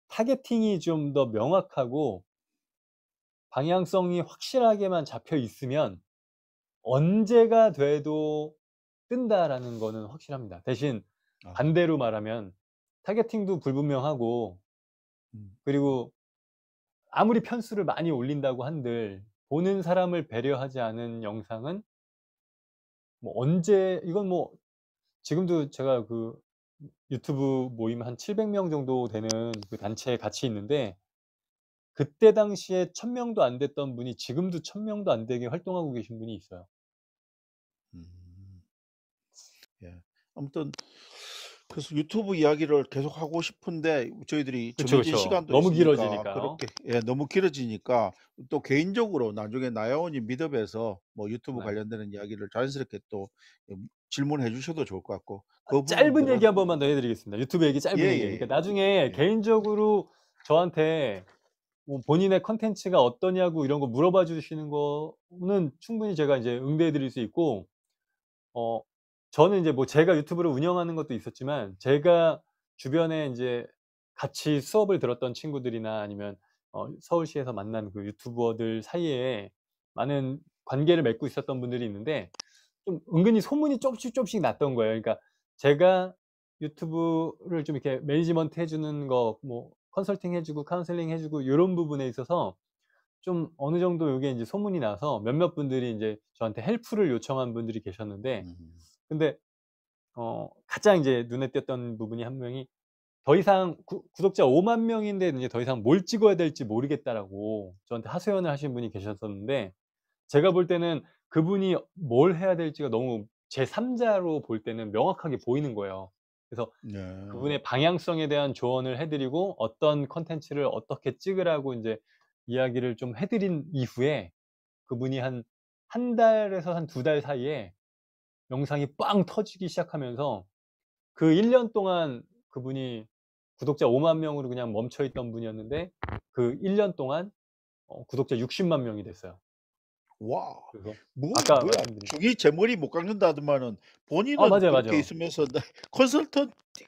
타겟팅이 좀 더 명확하고 방향성이 확실하게만 잡혀 있으면 '언제가 돼도 뜬다.'라는 거는 확실합니다. 대신 아. 반대로 말하면 타겟팅도 불분명하고 음. 그리고 아무리 편수를 많이 올린다고 한들 보는 사람을 배려하지 않은 영상은 뭐 언제 이건 뭐 지금도 제가 그 유튜브 모임 한 700명 정도 되는 그 단체에 같이 있는데 그때 당시에 1000명도 안 됐던 분이 지금도 1000명도 안 되게 활동하고 계신 분이 있어요. 음. 예. 아무튼 그래서 유튜브 이야기를 계속하고 싶은데 저희들이 그쵸, 정해진 그쵸. 시간도 너무 있으니까 길어지니까요. 그렇게 예 너무 길어지니까 또 개인적으로 나중에 나야원이 미드업에서 뭐 유튜브 네. 관련되는 이야기를 자연스럽게 또 질문해 주셔도 좋을 것 같고 그 짧은 얘기 부분들은 한 번만 더 해 드리겠습니다. 유튜브 얘기 짧은 얘기. 그러니까 예예예. 나중에 예. 개인적으로 저한테 뭐 본인의 콘텐츠가 어떠냐고 이런 거 물어봐 주시는 거는 충분히 제가 이제 응대해 드릴 수 있고 어 저는 인제 뭐 제가 유튜브를 운영하는 것도 있었지만 제가 주변에 인제 같이 수업을 들었던 친구들이나 아니면 서울시에서 만난 그 유튜버들 사이에 많은 관계를 맺고 있었던 분들이 있는데 좀 은근히 소문이 쪼금씩 났던 거예요. 그러니까 제가 유튜브를 좀 이렇게 매니지먼트 해 주는 거 뭐 컨설팅 해 주고 카운셀링 해 주고 요런 부분에 있어서 좀 어느 정도 요게 인제 소문이 나서 몇몇 분들이 인제 저한테 헬프를 요청한 분들이 계셨는데 음. 근데 가장 이제 눈에 띄었던 부분이 한 명이 더 이상 구독자 50,000 명인데 이제 더 이상 뭘 찍어야 될지 모르겠다라고 저한테 하소연을 하신 분이 계셨었는데 제가 볼 때는 그분이 뭘 해야 될지가 너무 제3 자로 볼 때는 명확하게 보이는 거예요. 그래서 네. 그분의 방향성에 대한 조언을 해 드리고 어떤 콘텐츠를 어떻게 찍으라고 인제 이야기를 좀 해 드린 이후에 그분이 한 달에서 한 2달 사이에 영상이 빵 터지기 시작하면서 그 1년 동안 그분이 구독자 50,000 명으로 그냥 멈춰 있던 분이었는데 그 1년 동안 구독자 60만 명이 됐어요. 와. 그래서 아까 뭐야 말씀드린 죽이 제 머리 못 깎는다 하더만은 본인은 맞아요, 그렇게 맞아요. 있으면서 나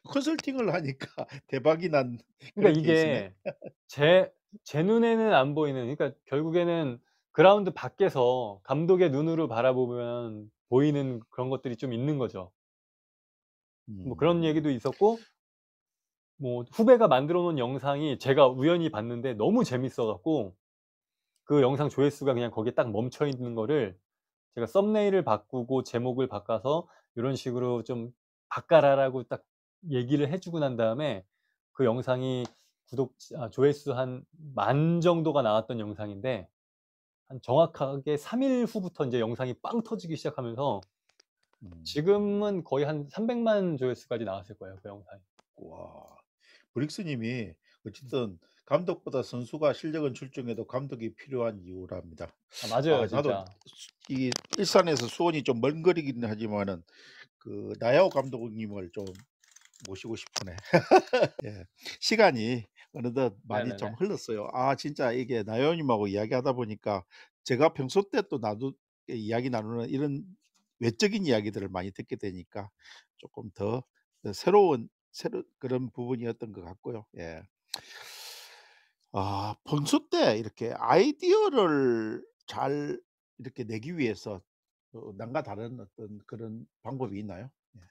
컨설팅을 하니까 대박이 난 그런 그러니까 케이스네. 이게 제 눈에는 안 보이는 그러니까 결국에는 그라운드 밖에서 감독의 눈으로 바라보면 보이는 그런 것들이 좀 있는 거죠. 뭐 그런 음. 얘기도 있었고 뭐 후배가 만들어 놓은 영상이 제가 우연히 봤는데 너무 재밌어 갖고 그 영상 조회수가 그냥 거기에 딱 멈춰 있는 거를 제가 썸네일을 바꾸고 제목을 바꿔서 요런 식으로 좀 바꿔라라고 딱 얘기를 해 주고 난 다음에 그 영상이 조회수 한 10,000 정도가 나왔던 영상인데 한 정확하게 3일 후부터 인제 영상이 빵 터지기 시작하면서 음. 지금은 거의 한 300만 조회수까지 나왔을 거예요, 그 영상이. 와. 브릭스 님이 어쨌든 감독보다 선수가 실력은 출중해도 감독이 필요한 이유랍니다. 맞아요, 나도 진짜. 이 일산에서 수원이 좀 먼 거리긴 하지만은 그 나야오 감독님을 좀 모시고 싶으네. 예. 시간이 어느덧 많이 좀 네네네. 흘렀어요. 진짜 이게 나연님하고 이야기하다 보니까 제가 평소 때 또 이야기 나누는 이런 외적인 이야기들을 많이 듣게 되니까 조금 더 새로 그런 부분이었던 것 같고요. 예. 평소 때 이렇게 아이디어를 잘 이렇게 내기 위해서 남과 다른 어떤 그런 방법이 있나요? 예.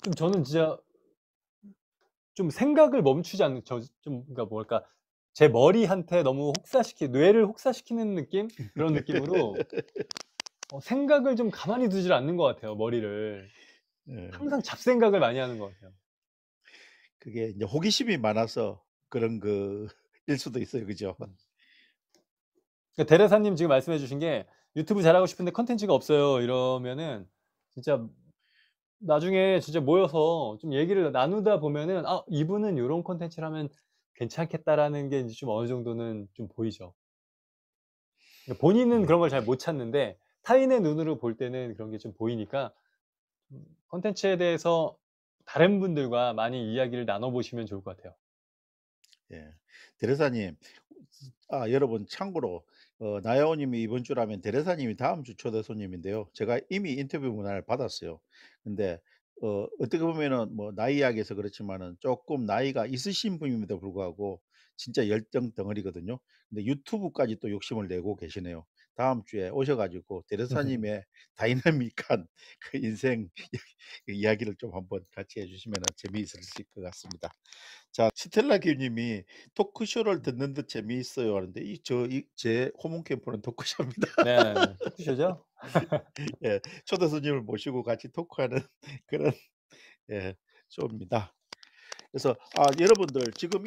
좀 저는 진짜 좀 생각을 멈추지 않는 그러니까 뭐랄까 제 머리한테 너무 뇌를 혹사시키는 느낌? 그런 느낌으로 생각을 좀 가만히 두질 않는 것 같아요, 머리를. 예. 항상 잡생각을 많이 하는 것 같아요. 그게 이제 호기심이 많아서 그런 일 수도 있어요. 그죠? 그러니까 대레사님 지금 말씀해 주신 게 "유튜브 잘하고 싶은데 콘텐츠가 없어요." 이러면은 진짜 나중에 진짜 모여서 좀 얘기를 나누다 보면은 '아 이분은 요런 콘텐츠를 하면 괜찮겠다.'라는 게 인제 좀 어느 정도는 좀 보이죠. 그러니까 본인은 네. 그런 걸 잘 못 찾는데 타인의 눈으로 볼 때는 그런 게 좀 보이니까 콘텐츠에 대해서 다른 분들과 많이 이야기를 나눠 보시면 좋을 것 같아요. 예. 대레사님, 여러분 참고로 나야오 님이 이번 주라면 대레사님이 다음 주 초대 손님인데요. 제가 이미 인터뷰 문안을 받았어요. 근데 어떻게 보면은 뭐 나이 이야기해서 그렇지만은 조금 나이가 있으신 분임에도 불구하고 진짜 열정 덩어리거든요. 근데 유튜브까지 또 욕심을 내고 계시네요. 다음 주에 오셔 가지고 대레사님의 다이나믹한 그 인생 이야기를 좀 한번 같이 해 주시면은 재미있으실 것 같습니다. 자, 스텔라 교님이 "토크쇼를 듣는 듯 재미있어요." 하는데 제 호문 캠프는 토크쇼입니다. 네네네. 토크쇼죠? 예. 초대 손님을 모시고 같이 토크하는 그런 쇼입니다. 그래서 여러분들 지금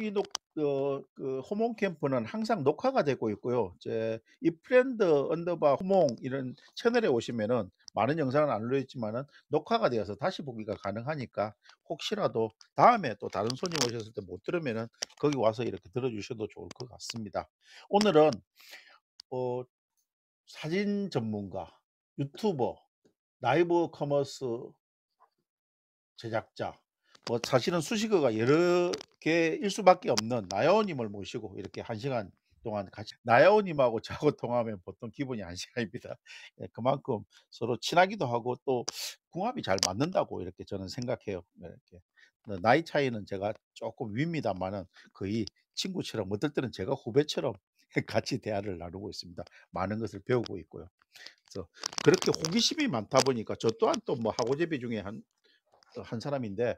호몽 캠프는 항상 녹화가 되고 있고요. 제 이프렌드 언더바 호몽 이런 채널에 오시면은 많은 영상은 안 올려 있지만은 녹화가 되어서 다시 보기가 가능하니까 혹시라도 다음에 또 다른 손님 오셨을 때 못 들으면은 거기 와서 이렇게 들어 주셔도 좋을 것 같습니다. 오늘은 어 사진 전문가, 유튜버, 라이브 커머스 제작자, 뭐 사실은 수식어가 여러 개일 수밖에 없는 나야오 님을 모시고 이렇게 1시간 동안 같이 나야오 님하고 저하고 통화하면 보통 기본이 1시간입니다. 예, 그만큼 서로 친하기도 하고 또 궁합이 잘 맞는다고 이렇게 저는 생각해요. 네, 이렇게 나이 차이는 제가 조금 윗니다마는 거의 친구처럼, 어떨 때는 제가 후배처럼 같이 대화를 나누고 있습니다. 많은 것을 배우고 있고요. 그래서 그렇게 호기심이 많다 보니까 저 또한 또 뭐 하고제비 중에 한 사람인데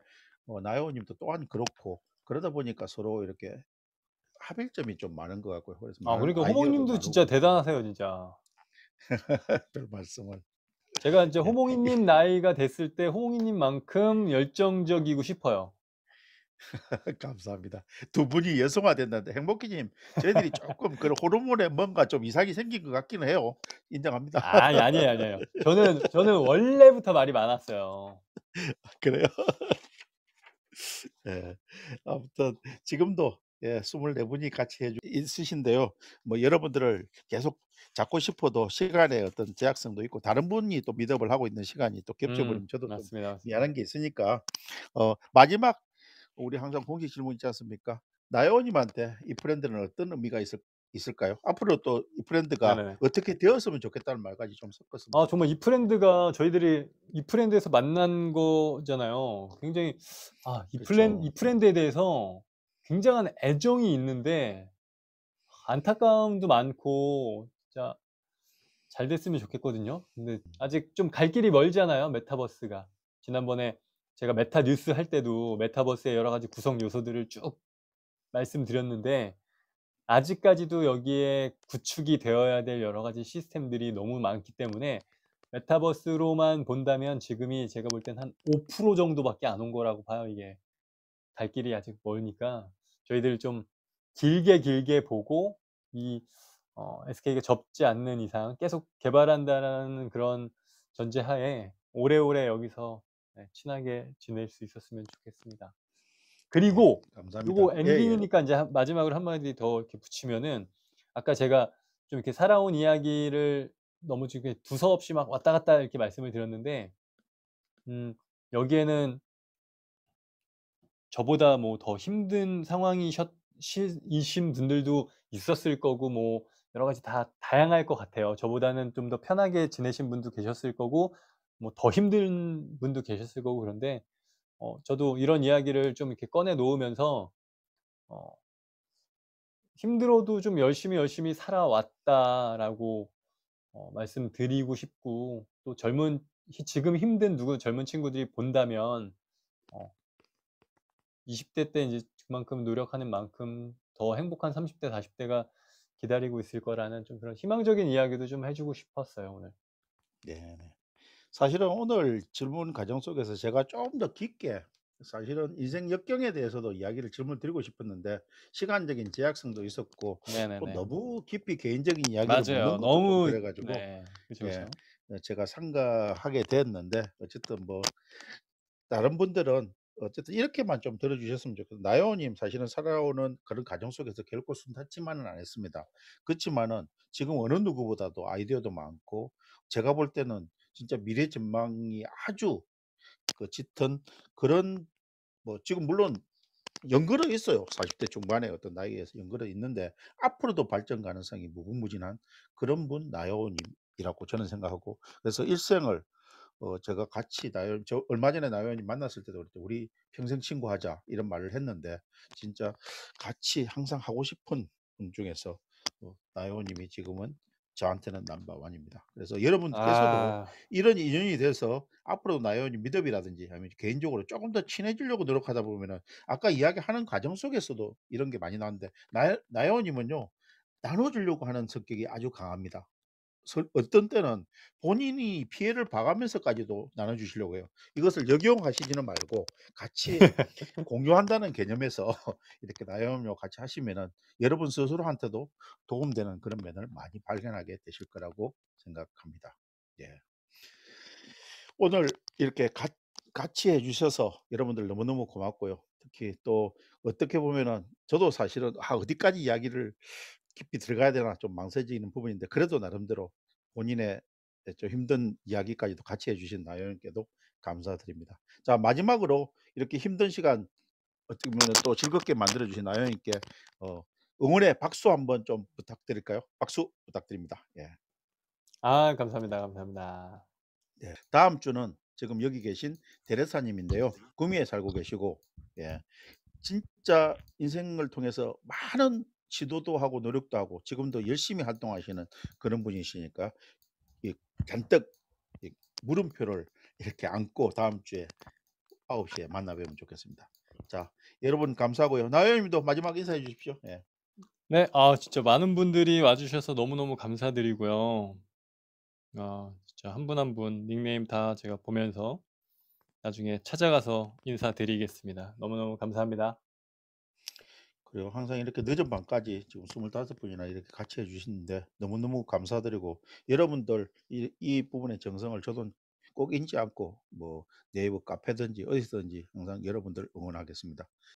나영호 님도 또한 그렇고, 그러다 보니까 서로 이렇게 합일점이 좀 많은 것 같고요. 그래서 많은 그러니까 아이디어도 호몽님도 진짜 나누고 대단하세요, 진짜. 별 말씀을. 제가 인제 예. 호몽이님 나이가 됐을 때 호몽이님만큼 열정적이고 싶어요. 감사합니다. 두 분이 여성화된다는데 행복해 님, 저희들이 조금 그런 호르몬에 뭔가 좀 이상이 생긴 것 같기는 해요. 인정합니다. 아니에요, 아니에요. 저는 원래부터 말이 많았어요. 그래요? 예. 아무튼 지금도 24 분이 같이 있으신데요. 뭐 여러분들을 계속 잡고 싶어도 시간의 어떤 제약성도 있고 다른 분이 또 미드업을 하고 있는 시간이 또 겹쳐 버리면 저도 좀 맞습니다, 맞습니다. 미안한 게 있으니까 마지막 우리 항상 공식 질문 있지 않습니까? 나요 님한테 이 브랜드는 어떤 의미가 있을까요? 앞으로 또 이 브랜드가 네네네. 어떻게 되었으면 좋겠다는 말까지 좀 섞었으면 정말 좋겠습니다. 이 브랜드가 저희들이 이 브랜드에서 만난 거잖아요. 굉장히 이 그렇죠. 브랜드에 대해서 굉장한 애정이 있는데 안타까움도 많고 진짜 잘 됐으면 좋겠거든요. 근데 아직 좀 갈 길이 멀잖아요, 메타버스가. 지난번에 제가 메타 뉴스 할 때도 메타버스의 여러 가지 구성 요소들을 쭉 말씀드렸는데 아직까지도 여기에 구축이 되어야 될 여러 가지 시스템들이 너무 많기 때문에 메타버스로만 본다면 지금이 제가 볼 땐 한 5% 정도밖에 안 온 거라고 봐요, 이게. 갈 길이 아직 멀으니까 저희들 좀 길게 보고 이 SK가 접지 않는 이상 계속 개발한다라는 그런 전제하에 오래오래 여기서 친하게 지낼 수 있었으면 좋겠습니다. 그리고 감사합니다. 요거 예예. 엔딩이니까 인제 마지막으로 한마디 더 이렇게 붙이면은 아까 제가 좀 이렇게 살아온 이야기를 너무 좀 이렇게 두서없이 막 왔다 갔다 이렇게 말씀을 드렸는데 여기에는 저보다 뭐 더 힘든 상황이셨 이신 분들도 있었을 거고 뭐 여러 가지 다 다양할 것 같아요. 저보다는 좀 더 편하게 지내신 분도 계셨을 거고 뭐 더 힘든 분도 계셨을 거고 그런데 저도 이런 이야기를 좀 이렇게 꺼내 놓으면서 어 '힘들어도 좀 열심히 살아왔다.'라고 말씀드리고 싶고 또 지금 힘든 젊은 친구들이 본다면 어 20대 때 인제 그만큼 노력하는 만큼 더 행복한 30대 40 대가 기다리고 있을 거라는 좀 그런 희망적인 이야기도 좀 해 주고 싶었어요 오늘. 네네. 사실은 오늘 질문 과정 속에서 제가 좀 더 깊게 사실은 인생 역경에 대해서도 이야기를 질문을 드리고 싶었는데 시간적인 제약성도 있었고 또 네네네. 너무 깊이 개인적인 이야기를 묻는 맞아요. 것도 좀 너무 그래 가지고 네. 그쵸, 예 그쵸. 제가 삼가하게 됐는데 어쨌든 뭐 다른 분들은 어쨌든 이렇게만 좀 들어 주셨으면 좋겠어요. 나영호 님 사실은 살아오는 그런 과정 속에서 결코 순탄치만은 않았습니다. 그렇지만은 지금 어느 누구보다도 아이디어도 많고 제가 볼 때는 진짜 미래 전망이 아주 짙은 그런 뭐 지금 물론 연결은 있어요. 40대 중반에 어떤 나이에서 연결은 있는데 앞으로도 발전 가능성이 무궁무진한 그런 분 나영호 님이라고 저는 생각하고 그래서 일생을 제가 같이 저 얼마 전에 나연님 만났을 때도 그랬죠. "우리 평생 친구하자." 이런 말을 했는데 진짜 같이 항상 하고 싶은 분 중에서 나요 님이 지금은 저한테는 넘버 원입니다. 그래서 여러분께서도 아. 이런 인연이 돼서 앞으로도 나요 님 미덕이라든지 아니면 개인적으로 쪼금 더 친해지려고 노력하다 보면은 아까 이야기하는 과정 속에서도 이런 게 많이 나왔는데 나요 님은요 나눠 주려고 하는 성격이 아주 강합니다. 어떤 때는 본인이 피해를 봐가면서까지도 나눠 주시려고 해요. 이것을 역용하시지는 말고 같이 공유한다는 개념에서 이렇게 나눔을 같이 하시면은 여러분 스스로한테도 도움되는 그런 면을 많이 발견하게 되실 거라고 생각합니다. 예. 오늘 이렇게 같이 해 주셔서 여러분들 너무너무 고맙고요. 특히 또 어떻게 보면은 저도 사실은 '아 어디까지 이야기를 깊이 들어가야 되나.' 좀 망설여지는 부분인데 그래도 나름대로 본인의 좀 힘든 이야기까지도 같이 해 주신 나영님께도 감사드립니다. 자 마지막으로 이렇게 힘든 시간 어떻게 보면은 또 즐겁게 만들어 주신 나영님께 어 응원의 박수 한번 좀 부탁드릴까요? 박수 부탁드립니다. 예. 아 감사합니다, 감사합니다. 네. 다음 주는 지금 여기 계신 대레사님인데요. 구미에 살고 계시고 예. 진짜 인생을 통해서 많은 시도도 하고 노력도 하고 지금도 열심히 활동하시는 그런 분이시니까 이 잔뜩 이 물음표를 이렇게 안고 다음 주에 9시 시에 만나 뵈면 좋겠습니다. 자, 여러분 감사하고요. 나영 님도 마지막 인사해 주십시오. 예. 네. 아 진짜 많은 분들이 와 주셔서 너무너무 감사드리고요. 진짜 한 분 한 분 닉네임 다 제가 보면서 나중에 찾아가서 인사드리겠습니다. 너무너무 감사합니다. 그리고 항상 이렇게 늦은 밤까지 지금 25 분이나 이렇게 같이 해 주시는데 너무너무 감사드리고 여러분들 이 부분의 정성을 저도 꼭 잊지 않고 뭐 네이버 카페든지 어디서든지 항상 여러분들 응원하겠습니다.